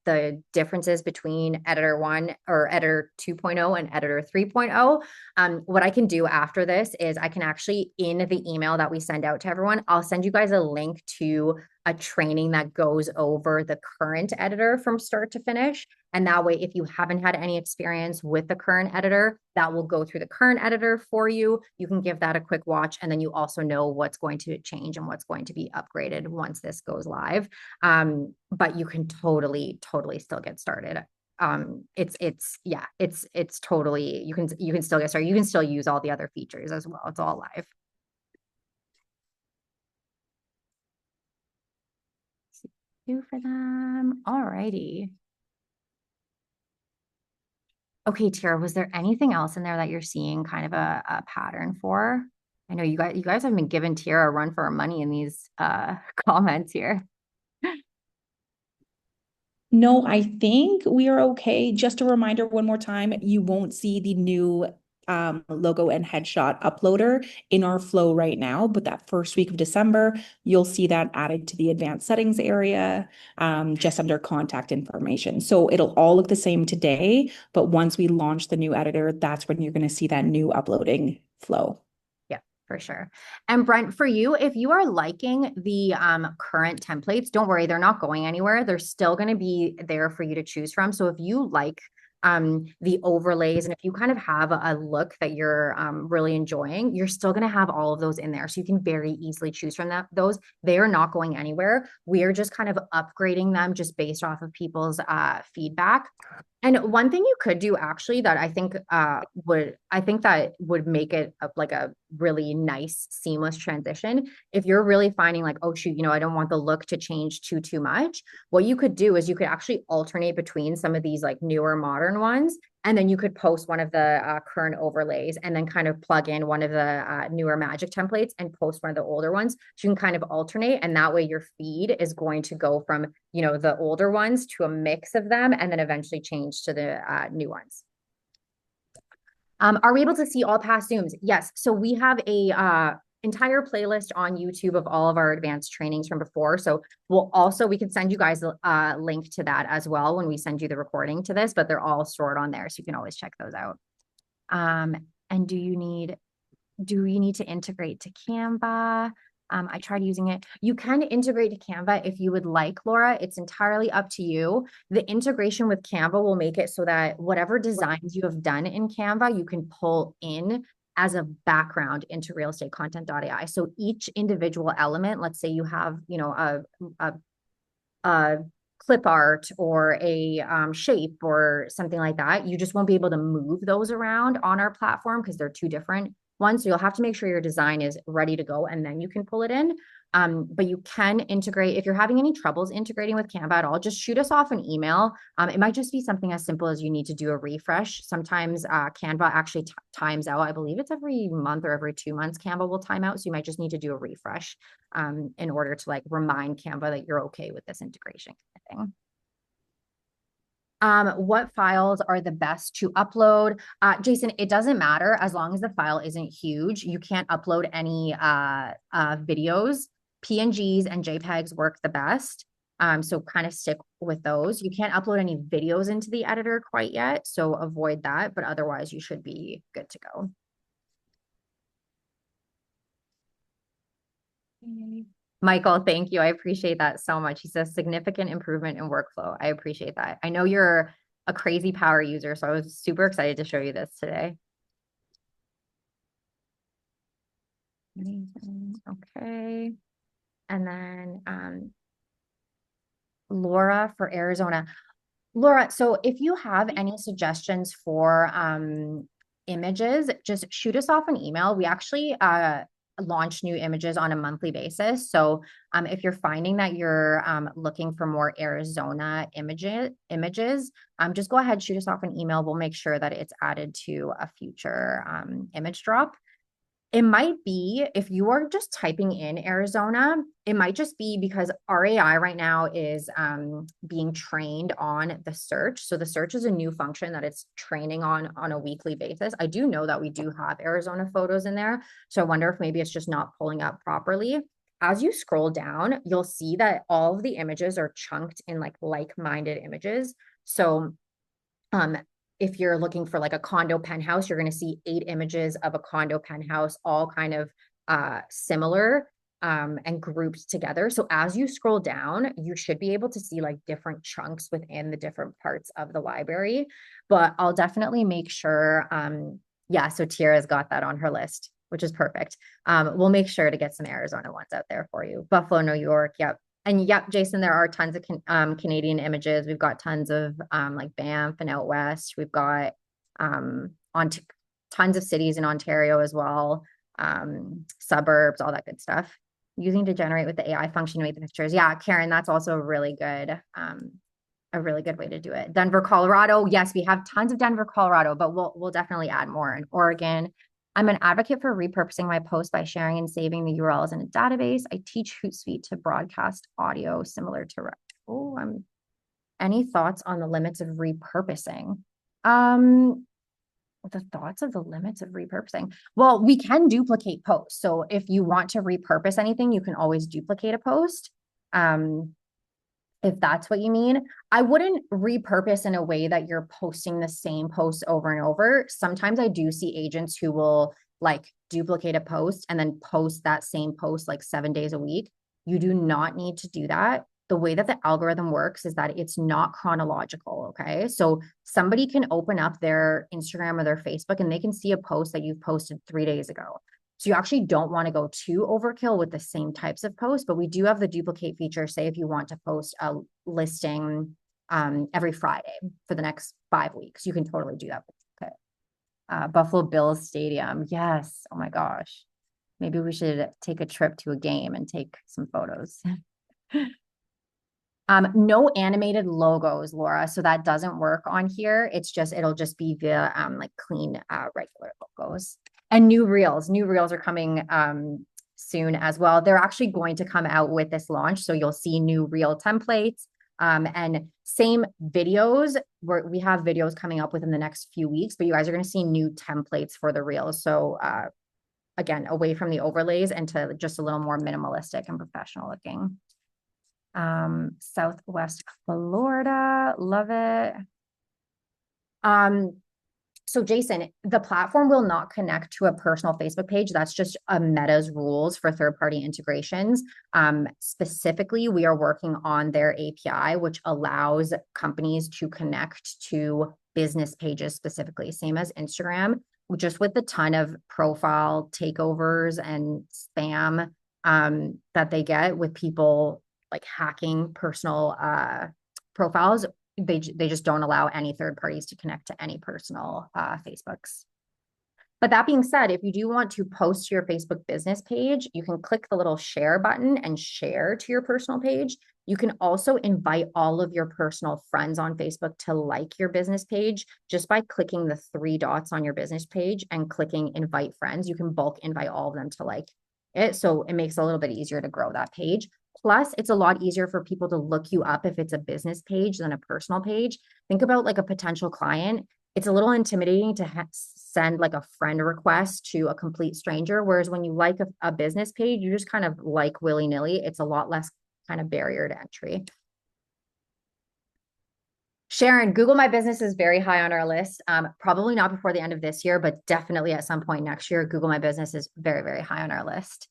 the differences between editor 1 or editor 2.0 and editor 3.0. What I can do after this is I can actually, in the email that we send out to everyone, I'll send you guys a link to a training that goes over the current editor from start to finish. And that way, if you haven't had any experience with the current editor, that will go through the current editor for you. You can give that a quick watch. And then you also know what's going to change and what's going to be upgraded once this goes live. But you can totally still get started. It's totally, you can still get started. You can still use all the other features as well. It's all live. Do for them. All righty. Okay, Tiara, was there anything else in there that you're seeing kind of a pattern for? I know you guys have been giving Tiara a run for her money in these comments here. No, I think we are okay. Just a reminder one more time, you won't see the new logo and headshot uploader in our flow right now, but that first week of December, you'll see that added to the advanced settings area, just under contact information. So it'll all look the same today, but once we launch the new editor, that's when you're going to see that new uploading flow. For sure. And Brent, for you, if you are liking the current templates, don't worry, they're not going anywhere. They're still going to be there for you to choose from. So if you like the overlays, and if you kind of have a look that you're really enjoying, you're still going to have all of those in there. So you can very easily choose from those. They are not going anywhere. We are just kind of upgrading them just based off of people's feedback. And one thing you could do actually that I think would make it like a really nice seamless transition. If you're really finding like, oh shoot, I don't want the look to change too much. What you could do is you could actually alternate between some of these like newer modern ones And then you could post one of the current overlays and then kind of plug in one of the newer magic templates and post one of the older ones. So you can kind of alternate, and that way your feed is going to go from, you know, the older ones to a mix of them and then eventually change to the new ones. Are we able to see all past Zooms? Yes. So we have a entire playlist on YouTube of all of our advanced trainings from before. So we can send you guys a link to that as well when we send you the recording to this, but they're all stored on there. So you can always check those out. And do you need to integrate to Canva? I tried using it. You can integrate to Canva if you would like, Laura. It's entirely up to you. The integration with Canva will make it so that whatever designs you have done in Canva, you can pull in as a background into RealEstateContent.ai. So each individual element, let's say you have, you know, a clip art or a shape or something like that, you just won't be able to move those around on our platform because they're two different ones. So you'll have to make sure your design is ready to go and then you can pull it in. But you can integrate. If you're having any troubles integrating with Canva at all, just shoot us off an email. It might just be something as simple as you need to do a refresh. Sometimes Canva actually times out. I believe it's every month or every 2 months Canva will time out. So you might just need to do a refresh in order to like remind Canva that you're okay with this integration kind of thing. What files are the best to upload? Jason, it doesn't matter as long as the file isn't huge. You can't upload any videos. PNGs and JPEGs work the best. So kind of stick with those. You can't upload any videos into the editor quite yet, so avoid that, but otherwise you should be good to go. Michael, thank you. I appreciate that so much. He says significant improvement in workflow. I appreciate that. I know you're a crazy power user, so I was super excited to show you this today. Okay. And then Laura for Arizona. Laura, so if you have any suggestions for images, just shoot us off an email. We actually launch new images on a monthly basis. So if you're finding that you're looking for more Arizona images, just go ahead, shoot us off an email. We'll make sure that it's added to a future image drop. It might be if you are just typing in Arizona, it might just be because our AI right now is being trained on the search. So the search is a new function that it's training on a weekly basis. I do know that we do have Arizona photos in there. So I wonder if maybe it's just not pulling up properly. As you scroll down, you'll see that all of the images are chunked in like-minded images. So if you're looking for like a condo penthouse, you're going to see 8 images of a condo penthouse, all kind of similar and grouped together. So as you scroll down, you should be able to see like different chunks within the different parts of the library. But I'll definitely make sure. Yeah, so Tiara's got that on her list, which is perfect. We'll make sure to get some Arizona ones out there for you. Buffalo, New York. Yep. And yep, Jason, there are tons of Canadian images. We've got tons of like Banff and out west. We've got on tons of cities in Ontario as well, suburbs, all that good stuff. Using to generate with the AI function to make the pictures. Yeah, Karen, that's also a really good way to do it. Denver, Colorado. Yes, we have tons of Denver, Colorado, but we'll definitely add more in Oregon. I'm an advocate for repurposing my post by sharing and saving the URLs in a database. I teach Hootsuite to broadcast audio similar to any thoughts on the limits of repurposing? The thoughts of the limits of repurposing. Well, we can duplicate posts. So if you want to repurpose anything, you can always duplicate a post. If that's what you mean. I wouldn't repurpose in a way that you're posting the same post over and over. Sometimes I do see agents who will like duplicate a post and then post that same post like 7 days a week. You do not need to do that. The way that the algorithm works is that it's not chronological, okay? So somebody can open up their Instagram or their Facebook and they can see a post that you've posted 3 days ago. So you actually don't want to go too overkill with the same types of posts, but we do have the duplicate feature. Say if you want to post a listing every Friday for the next 5 weeks, you can totally do that. Okay. Buffalo Bills Stadium. Yes. Oh my gosh. Maybe we should take a trip to a game and take some photos. No animated logos, Laura. So that doesn't work on here. It'll just be the like clean, regular logos. And new reels. New reels are coming soon as well. They're actually going to come out with this launch. So you'll see new reel templates. And same videos. We have videos coming up within the next few weeks, but you guys are going to see new templates for the reels. So again, away from the overlays and to just a little more minimalistic and professional looking. Southwest Florida, love it. So Jason, the platform will not connect to a personal Facebook page. That's just a Meta's rules for third-party integrations. Specifically, we are working on their API, which allows companies to connect to business pages specifically, same as Instagram, just with the ton of profile takeovers and spam that they get with people like hacking personal profiles. They just don't allow any third parties to connect to any personal Facebooks. But that being said, if you do want to post to your Facebook business page, you can click the little share button and share to your personal page. You can also invite all of your personal friends on Facebook to like your business page just by clicking the 3 dots on your business page and clicking invite friends. You can bulk invite all of them to like it. So it makes it a little bit easier to grow that page. Plus, it's a lot easier for people to look you up if it's a business page than a personal page. Think about like a potential client. It's a little intimidating to send like a friend request to a complete stranger. Whereas when you like a business page, you just kind of like willy-nilly. It's a lot less kind of barrier to entry. Sharon, Google My Business is very high on our list. Probably not before the end of this year, but definitely at some point next year, Google My Business is very, very high on our list.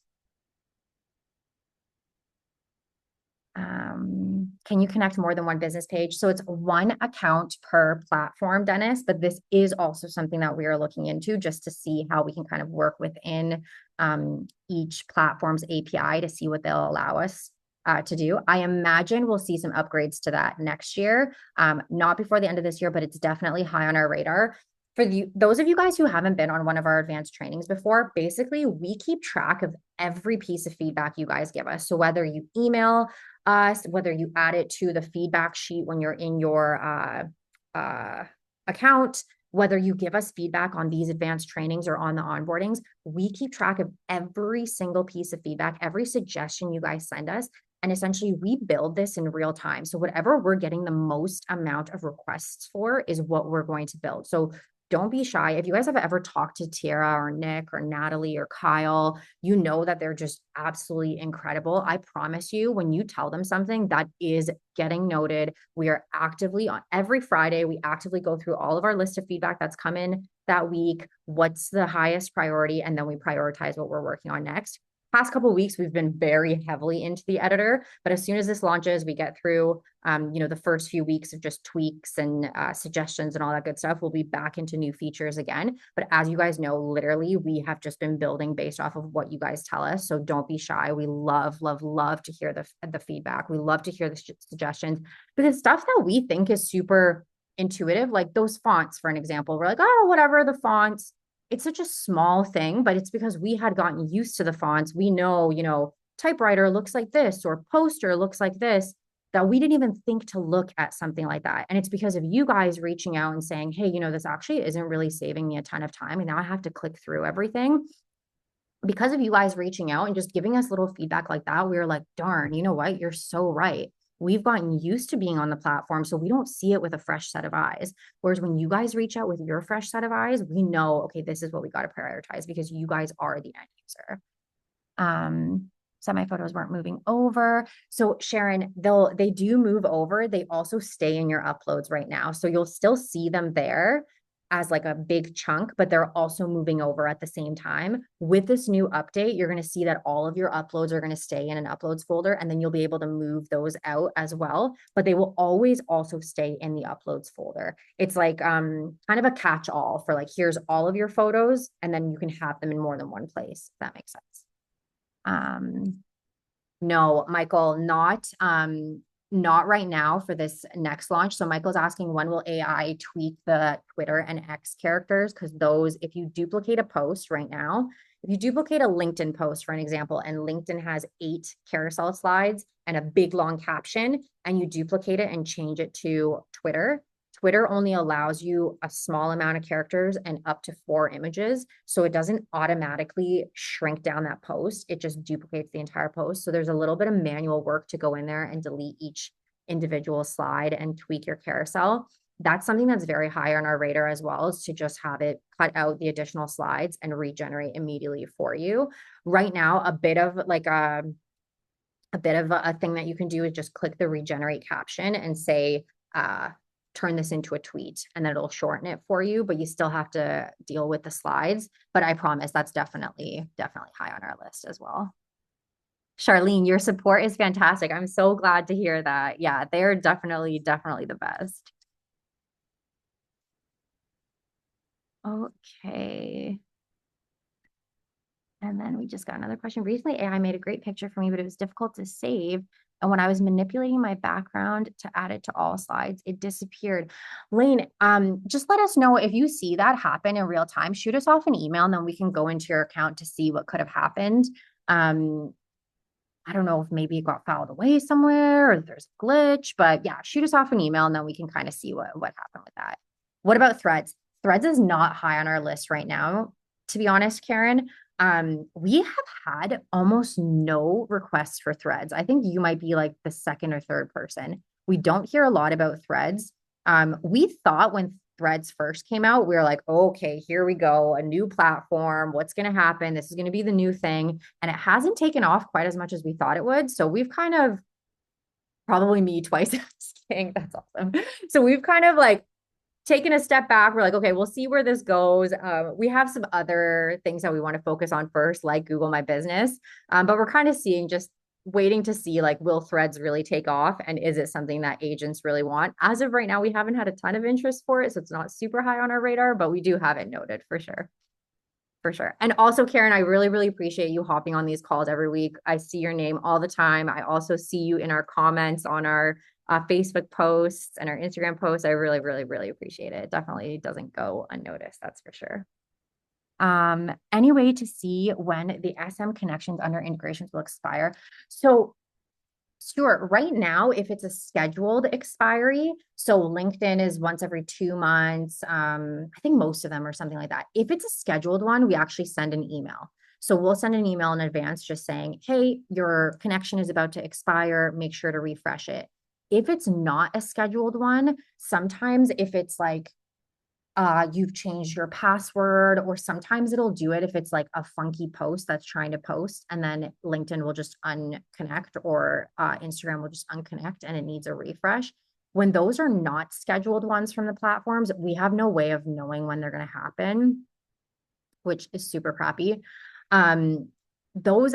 Can you connect more than one business page? So it's one account per platform, Dennis, but this is also something that we are looking into just to see how we can kind of work within each platform's API to see what they'll allow us to do. I imagine we'll see some upgrades to that next year, not before the end of this year, but it's definitely high on our radar. For those of you guys who haven't been on one of our advanced trainings before, basically we keep track of every piece of feedback you guys give us. So whether you email us, whether you add it to the feedback sheet when you're in your account, whether you give us feedback on these advanced trainings or on the onboardings, we keep track of every single piece of feedback, every suggestion you guys send us. And essentially we build this in real time. So whatever we're getting the most amount of requests for is what we're going to build. So don't be shy. If you guys have ever talked to Tiara or Nick or Natalie or Kyle, you know that they're just absolutely incredible. I promise you, when you tell them something, that is getting noted. We are actively on every Friday, we actively go through all of our list of feedback that's come in that week. What's the highest priority? And then we prioritize what we're working on next. Past couple of weeks, we've been very heavily into the editor, but as soon as this launches, we get through, the first few weeks of just tweaks and suggestions and all that good stuff, we'll be back into new features again. But as you guys know, literally, we have just been building based off of what you guys tell us. So don't be shy. We love, love, love to hear the feedback. We love to hear the suggestions because stuff that we think is super intuitive, like those fonts, for an example, we're like, oh, whatever, the fonts. It's such a small thing, but it's because we had gotten used to the fonts. We know, typewriter looks like this or poster looks like this, that we didn't even think to look at something like that. And it's because of you guys reaching out and saying, hey, this actually isn't really saving me a ton of time. And now I have to click through everything. Because of you guys reaching out and just giving us little feedback like that, we were like, darn, you know what? You're so right. We've gotten used to being on the platform, so we don't see it with a fresh set of eyes. Whereas when you guys reach out with your fresh set of eyes, we know, okay, this is what we got to prioritize because you guys are the end user. Some of my photos weren't moving over. So Sharon, they do move over. They also stay in your uploads right now. So you'll still see them there as like a big chunk, but they're also moving over at the same time. With this new update, you're going to see that all of your uploads are going to stay in an uploads folder, and then you'll be able to move those out as well, but they will always also stay in the uploads folder. It's like kind of a catch-all for like, here's all of your photos, and then you can have them in more than one place, if that makes sense. No, Michael, not not right now for this next launch. So Michael's asking, when will AI tweak the Twitter and X characters? Because those, if you duplicate a post right now, if you duplicate a LinkedIn post, for an example, and LinkedIn has 8 carousel slides and a big long caption, and you duplicate it and change it to Twitter, Twitter only allows you a small amount of characters and up to 4 images. So it doesn't automatically shrink down that post. It just duplicates the entire post. So there's a little bit of manual work to go in there and delete each individual slide and tweak your carousel. That's something that's very high on our radar as well, is to just have it cut out the additional slides and regenerate immediately for you. Right now, a bit of a thing that you can do is just click the regenerate caption and say, turn this into a tweet, and then it'll shorten it for you, but you still have to deal with the slides. But I promise that's definitely high on our list as well. Charlene, your support is fantastic. I'm so glad to hear that. Yeah, they're definitely the best. Okay. And then we just got another question. Recently, AI made a great picture for me, but it was difficult to save. And when I was manipulating my background to add it to all slides, it disappeared. Lane, just let us know if you see that happen in real time. Shoot us off an email, and then we can go into your account to see what could have happened. I don't know if maybe it got filed away somewhere or there's a glitch, but yeah, shoot us off an email, and then we can kind of see what happened with that. What about Threads? Threads is not high on our list right now, to be honest, Karen. We have had almost no requests for Threads. I think you might be like the second or third person. We don't hear a lot about Threads. We thought when Threads first came out, we were like, okay, here we go, a new platform. What's going to happen? This is going to be the new thing. And it hasn't taken off quite as much as we thought it would. So we've kind of, probably me twice asking, that's awesome. So we've kind of like taken a step back. We're like, okay, we'll see where this goes. We have some other things that we want to focus on first, like Google My Business. But we're kind of just waiting to see, like, will Threads really take off? And is it something that agents really want? As of right now, we haven't had a ton of interest for it. So it's not super high on our radar, but we do have it noted for sure. For sure. And also, Karen, I really appreciate you hopping on these calls every week. I see your name all the time. I also see you in our comments on our Facebook posts and our Instagram posts. I really appreciate it. It definitely doesn't go unnoticed. That's for sure. Any way to see when the SM connections under integrations will expire? So Stuart, right now, if it's a scheduled expiry, so LinkedIn is once every 2 months. I think most of them are something like that. If it's a scheduled one, we actually send an email. So we'll send an email in advance just saying, hey, your connection is about to expire. Make sure to refresh it. If it's not a scheduled one, sometimes if it's like you've changed your password, or sometimes it'll do it if it's like a funky post that's trying to post, and then LinkedIn will just unconnect, or Instagram will just unconnect and it needs a refresh. When those are not scheduled ones from the platforms, we have no way of knowing when they're going to happen, which is super crappy. Those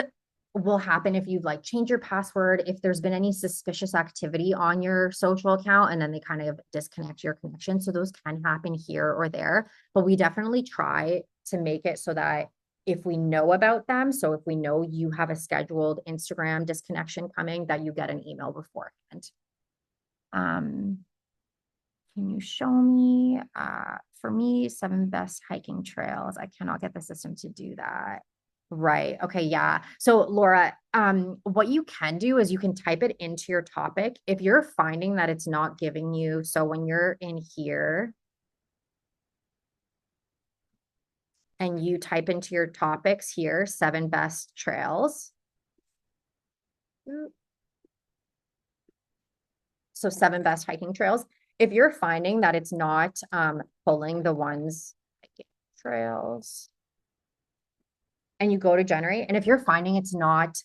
will happen if you've like changed your password, if there's been any suspicious activity on your social account, and then they kind of disconnect your connection. So those can happen here or there, but we definitely try to make it so that if we know about them, so if we know you have a scheduled Instagram disconnection coming, that you get an email beforehand. Can you show me, for me, 7 best hiking trails? I cannot get the system to do that. Right. Okay. Yeah. So Laura, what you can do is you can type it into your topic. If you're finding that it's not giving you, so when you're in here and you type into your topics here, 7 best trails. So 7 best hiking trails. If you're finding that it's not pulling the ones, hiking trails, and you go to generate, and if you're finding it's not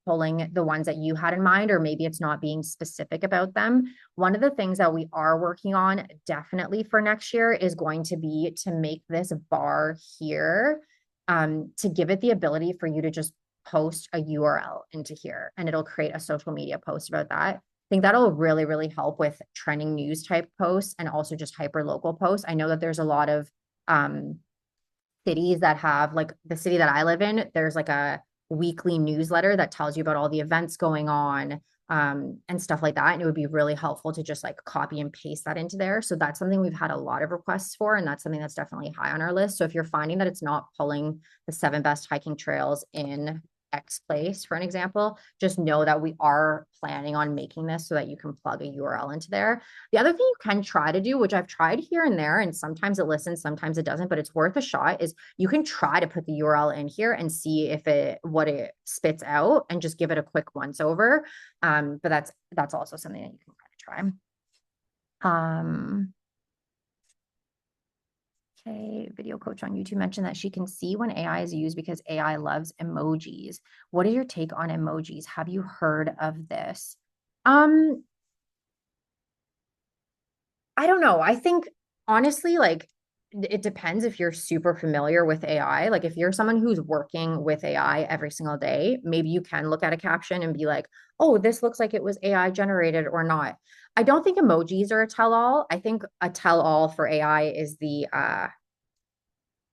pulling the ones that you had in mind, or maybe it's not being specific about them, one of the things that we are working on definitely for next year is going to be to make this bar here, to give it the ability for you to just post a URL into here, and it'll create a social media post about that. I think that'll really help with trending news type posts, and also just hyper local posts. I know that there's a lot of cities that have, like the city that I live in, there's like a weekly newsletter that tells you about all the events going on, and stuff like that. And it would be really helpful to just like copy and paste that into there. So that's something we've had a lot of requests for, and that's something that's definitely high on our list. So if you're finding that it's not pulling the 7 best hiking trails in X place, for an example, just know that we are planning on making this so that you can plug a URL into there. The other thing you can try to do, which I've tried here and there, and sometimes it listens, sometimes it doesn't, but it's worth a shot, is you can try to put the URL in here and see if what it spits out and just give it a quick once over. But that's also something that you can kind of try. Okay, video coach on YouTube mentioned that she can see when AI is used because AI loves emojis. What is your take on emojis? Have you heard of this? I don't know. I think honestly, like it depends if you're super familiar with AI. Like if you're someone who's working with AI every single day, maybe you can look at a caption and be like, oh, this looks like it was AI generated or not. I don't think emojis are a tell-all. I think a tell-all for AI is the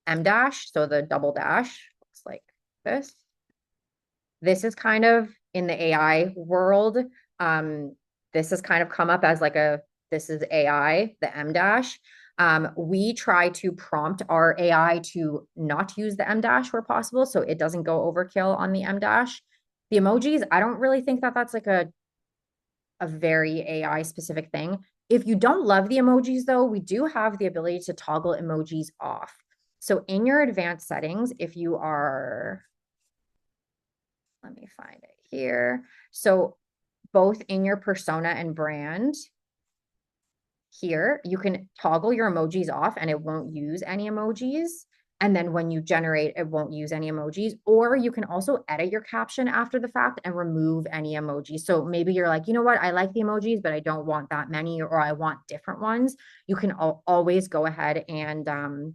M dash, so the double dash looks like this. This is kind of in the AI world. This has kind of come up as like this is AI, the M dash. We try to prompt our AI to not use the M dash where possible, so it doesn't go overkill on the M dash. The emojis, I don't really think that that's like a very AI specific thing. If you don't love the emojis though, we do have the ability to toggle emojis off. So in your advanced settings, if you are, let me find it here. So both in your persona and brand here, you can toggle your emojis off and it won't use any emojis. And then when you generate, it won't use any emojis. Or you can also edit your caption after the fact and remove any emojis. So maybe you're like, you know what, I like the emojis, but I don't want that many, or I want different ones. You can always go ahead and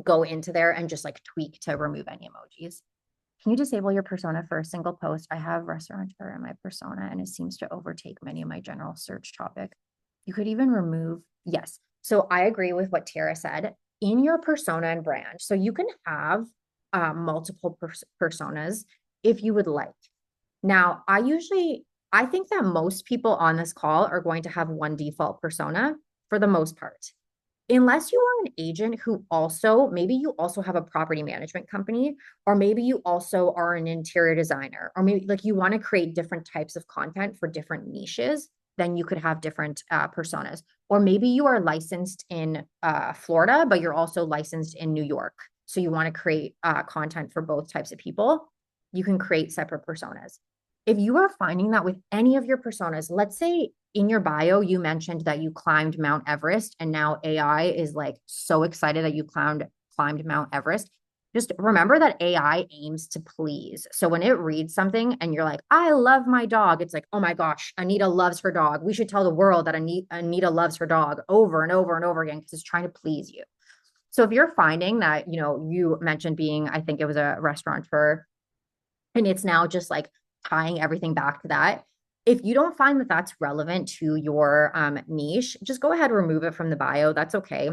go into there and just like tweak to remove any emojis. Can you disable your persona for a single post? I have restaurateur in my persona and it seems to overtake many of my general search topic. You could even remove, yes. So I agree with what Tiara said. In your persona and brand, so you can have multiple personas if you would like. Now, I think that most people on this call are going to have one default persona for the most part. Unless you are an agent who also, maybe you also have a property management company, or maybe you also are an interior designer, or maybe like you want to create different types of content for different niches, then you could have different personas. Or maybe you are licensed in Florida, but you're also licensed in New York. So you want to create content for both types of people. You can create separate personas. If you are finding that with any of your personas, let's say in your bio, you mentioned that you climbed Mount Everest and now AI is like so excited that you climbed Mount Everest. Just remember that AI aims to please. So when it reads something and you're like, I love my dog, it's like, oh my gosh, Anita loves her dog. We should tell the world that Anita loves her dog over and over and over again because it's trying to please you. So if you're finding that, you mentioned being, I think it was a restaurateur, and it's now just like tying everything back to that. If you don't find that that's relevant to your niche, just go ahead and remove it from the bio. That's okay.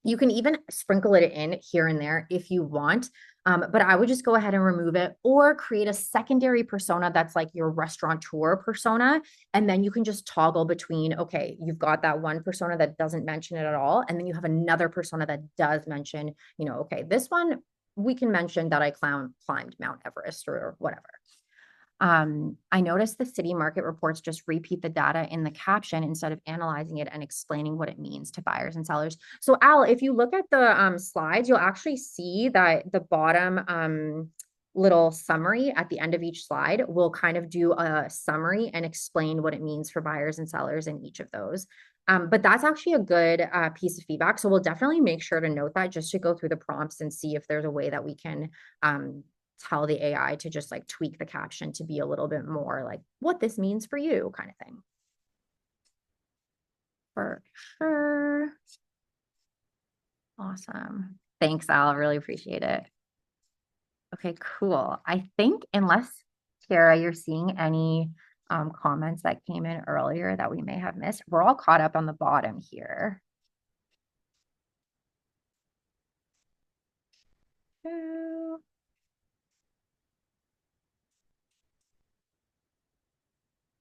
You can even sprinkle it in here and there if you want. But I would just go ahead and remove it, or create a secondary persona that's like your restaurateur persona. And then you can just toggle between, okay, you've got that one persona that doesn't mention it at all. And then you have another persona that does mention, okay, this one, we can mention that I climbed Mount Everest or whatever. I noticed the city market reports just repeat the data in the caption instead of analyzing it and explaining what it means to buyers and sellers. So Al, if you look at the slides, you'll actually see that the bottom little summary at the end of each slide will kind of do a summary and explain what it means for buyers and sellers in each of those. But that's actually a good piece of feedback. So we'll definitely make sure to note that, just to go through the prompts and see if there's a way that we can tell the AI to just like tweak the caption to be a little bit more like what this means for you kind of thing. For sure. Awesome. Thanks, Al. Really appreciate it. Okay, cool. I think unless, Tiara, you're seeing any comments that came in earlier that we may have missed, we're all caught up on the bottom here.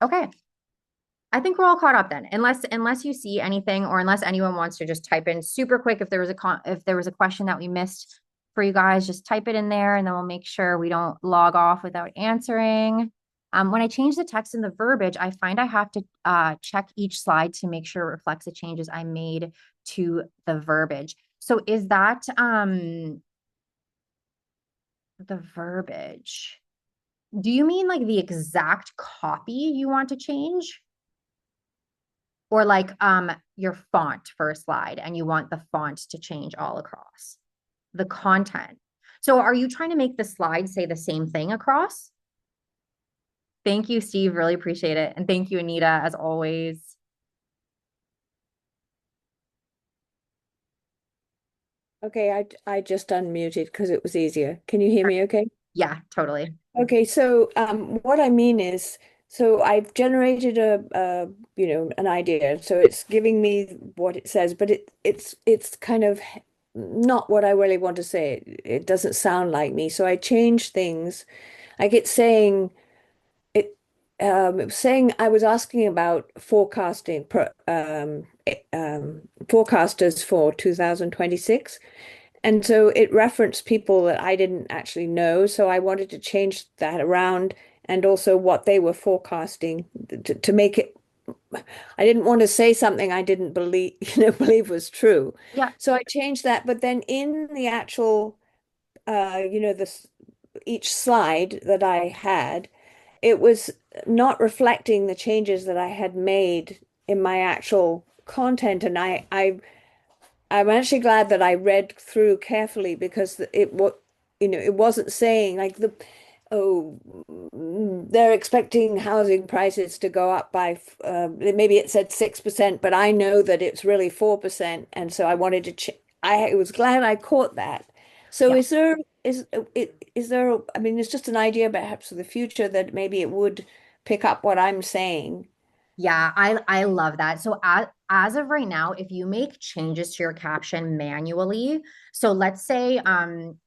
Okay. I think we're all caught up then, unless you see anything, or unless anyone wants to just type in super quick if there was a question that we missed for you guys, just type it in there and then we'll make sure we don't log off without answering. When I change the text and the verbiage, I find I have to check each slide to make sure it reflects the changes I made to the verbiage. So is that the verbiage? Do you mean like the exact copy you want to change? Or like your font for a slide and you want the font to change all across the content. So are you trying to make the slide say the same thing across? Thank you, Steve. Really appreciate it. And thank you, Anita, as always. Okay, I just unmuted because it was easier. Can you hear me okay? Yeah, totally. Okay, so what I mean is, so I've generated an idea. So it's giving me what it says, but it's kind of not what I really want to say. It doesn't sound like me. So I change things. I get saying it was saying I was asking about forecasters for 2026. And so it referenced people that I didn't actually know. So I wanted to change that around, and also what they were forecasting to make it. I didn't want to say something I didn't believe, believe was true. Yeah. So I changed that. But then in the actual, this each slide that I had, it was not reflecting the changes that I had made in my actual content. And I'm actually glad that I read through carefully, because it wasn't saying like oh, they're expecting housing prices to go up by maybe it said 6%, but I know that it's really 4%, and so I wanted to I was glad I caught that. So Yeah. is there, I mean, it's just an idea perhaps for the future that maybe it would pick up what I'm saying. Yeah, I love that. So as of right now, if you make changes to your caption manually, so let's say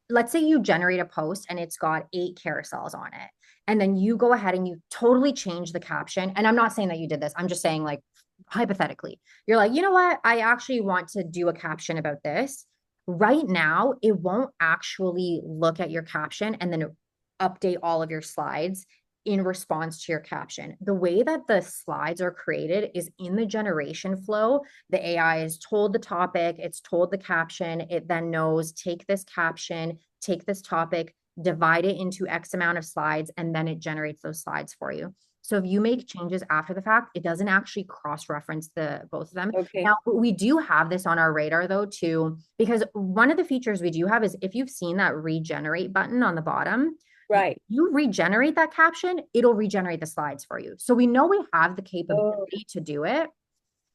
you generate a post and it's got 8 carousels on it. And then you go ahead and you totally change the caption. And I'm not saying that you did this. I'm just saying, like, hypothetically, you're like, you know what? I actually want to do a caption about this. Right now, it won't actually look at your caption and then update all of your slides in response to your caption. The way that the slides are created is in the generation flow. The AI is told the topic, it's told the caption, it then knows, take this caption, take this topic, divide it into X amount of slides, and then it generates those slides for you. So if you make changes after the fact, it doesn't actually cross-reference the both of them. Okay. Now, we do have this on our radar though too, because one of the features we do have is, if you've seen that regenerate button on the bottom, Right. you regenerate that caption, it'll regenerate the slides for you. So we know we have the capability to do it.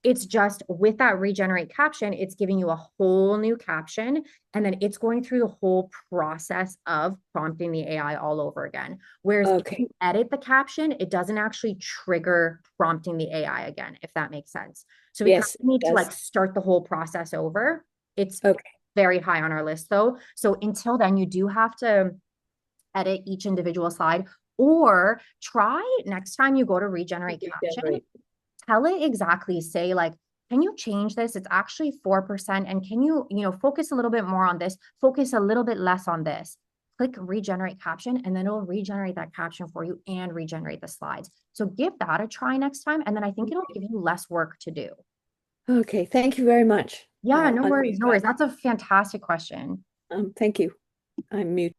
It's just with that regenerate caption, it's giving you a whole new caption, and then it's going through the whole process of prompting the AI all over again. Whereas if you edit the caption, it doesn't actually trigger prompting the AI again, if that makes sense. So we kind Yes, of need it to does. like start the whole process over. It's Okay. very high on our list though. So until then, you do have to edit each individual slide, or try next time you go to regenerate caption, tell it exactly, say like, can you change this? It's actually 4%. And can you, focus a little bit more on this, focus a little bit less on this. Click regenerate caption, and then it'll regenerate that caption for you and regenerate the slides. So give that a try next time. And then I think it'll give you less work to do. Okay, thank you very much. Yeah, no worries, no worries. That's a fantastic question. Thank you. I'm mute.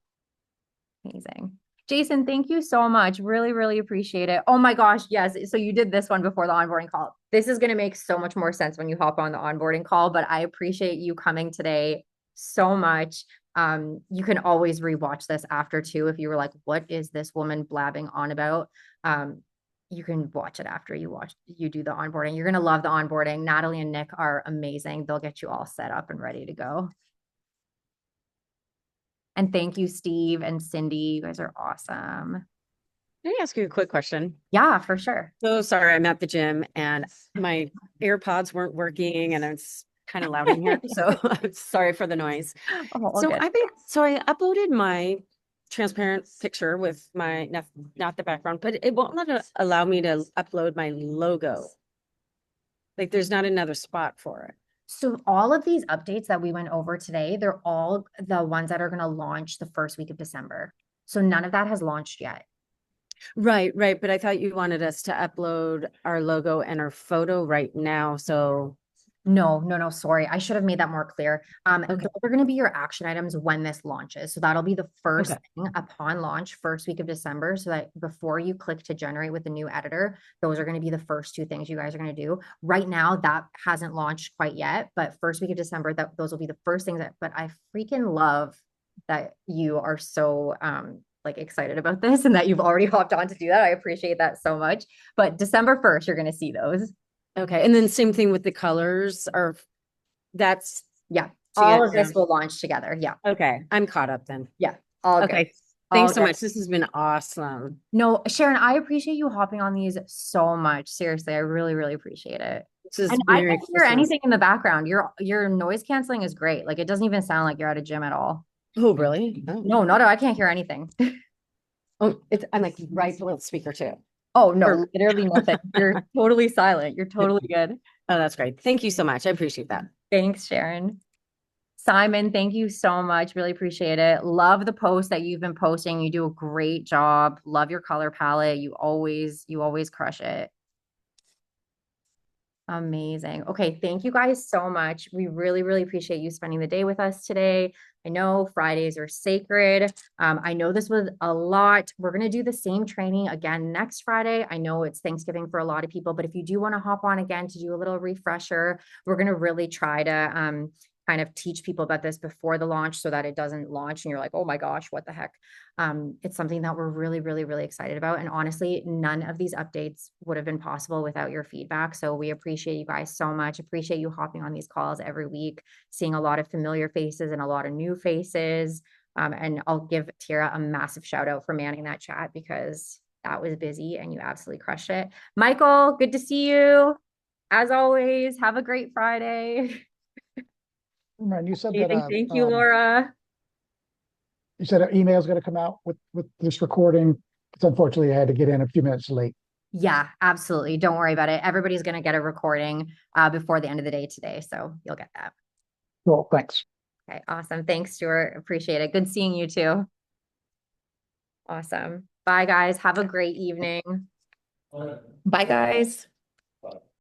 Amazing. Jason, thank you so much. Really, really appreciate it. Oh my gosh, yes. So you did this one before the onboarding call. This is going to make so much more sense when you hop on the onboarding call, but I appreciate you coming today so much. You can always rewatch this after too. If you were like, what is this woman blabbing on about? You can watch it after you do the onboarding. You're going to love the onboarding. Natalie and Nick are amazing. They'll get you all set up and ready to go. And thank you, Steve and Cindy. You guys are awesome. Can I ask you a quick question? Yeah, for sure. So sorry, I'm at the gym and my AirPods weren't working and it's kind of loud in here. So I'm sorry for the noise. Oh, So I uploaded my transparent picture with my, not the background, but it won't allow me to upload my logo. Like there's not another spot for it. So all of these updates that we went over today, they're all the ones that are going to launch the first week of December. So none of that has launched yet. Right, right. But I thought you wanted us to upload our logo and our photo right now. So No, sorry. I should have made that more clear. Okay. Those are going to be your action items when this launches. So that'll be the first Okay. thing upon launch, first week of December. So that before you click to generate with the new editor, those are going to be the first two things you guys are going to do. Right now, that hasn't launched quite yet, but first week of December, those will be the first things but I freaking love that you are so like excited about this and that you've already hopped on to do that. I appreciate that so much. But December 1st, you're going to see those. Okay. And then same thing with the colors or that's Yeah. to All get of this down. will launch together. Yeah. Okay. I'm caught up then. Yeah. All good. Okay. All Thanks so good. much. This has been awesome. No, Sharon, I appreciate you hopping on these so much. Seriously, I really, really appreciate it. This is And I Merry can't hear Christmas. anything in the background. Your noise canceling is great. Like it doesn't even sound like you're at a gym at all. Oh, really? Oh. No, not I can't hear anything. Oh, I'm like right below the speaker too. Oh no, Or- literally nothing. You're totally silent. You're totally good. Oh, that's great. Thank you so much. I appreciate that. Thanks, Sharon. Simon, thank you so much. Really appreciate it. Love the post that you've been posting. You do a great job. Love your color palette. You always crush it. Amazing. Okay, thank you guys so much. We really, really appreciate you spending the day with us today. I know Fridays are sacred. I know this was a lot. We're going to do the same training again next Friday. I know it's Thanksgiving for a lot of people, but if you do want to hop on again to do a little refresher, we're going to really try to kind of teach people about this before the launch so that it doesn't launch and you're like, oh my gosh, what the heck? It's something that we're really, really, really excited about. And honestly, none of these updates would have been possible without your feedback. So we appreciate you guys so much. Appreciate you hopping on these calls every week, seeing a lot of familiar faces and a lot of new faces. And I'll give Tiara a massive shout out for manning that chat because that was busy and you absolutely crushed it. Michael, good to see you. As always, have a great Friday. Man, you said Amazing. that Thank you, Laura. you said an email is going to come out with this recording. It's unfortunately I had to get in a few minutes late. Yeah, absolutely. Don't worry about it. Everybody's going to get a recording before the end of the day today. So you'll get that. Well, thanks. Okay, awesome. Thanks, Stuart. Appreciate it. Good seeing you too. Awesome. Bye, guys. Have a great evening. Bye, guys.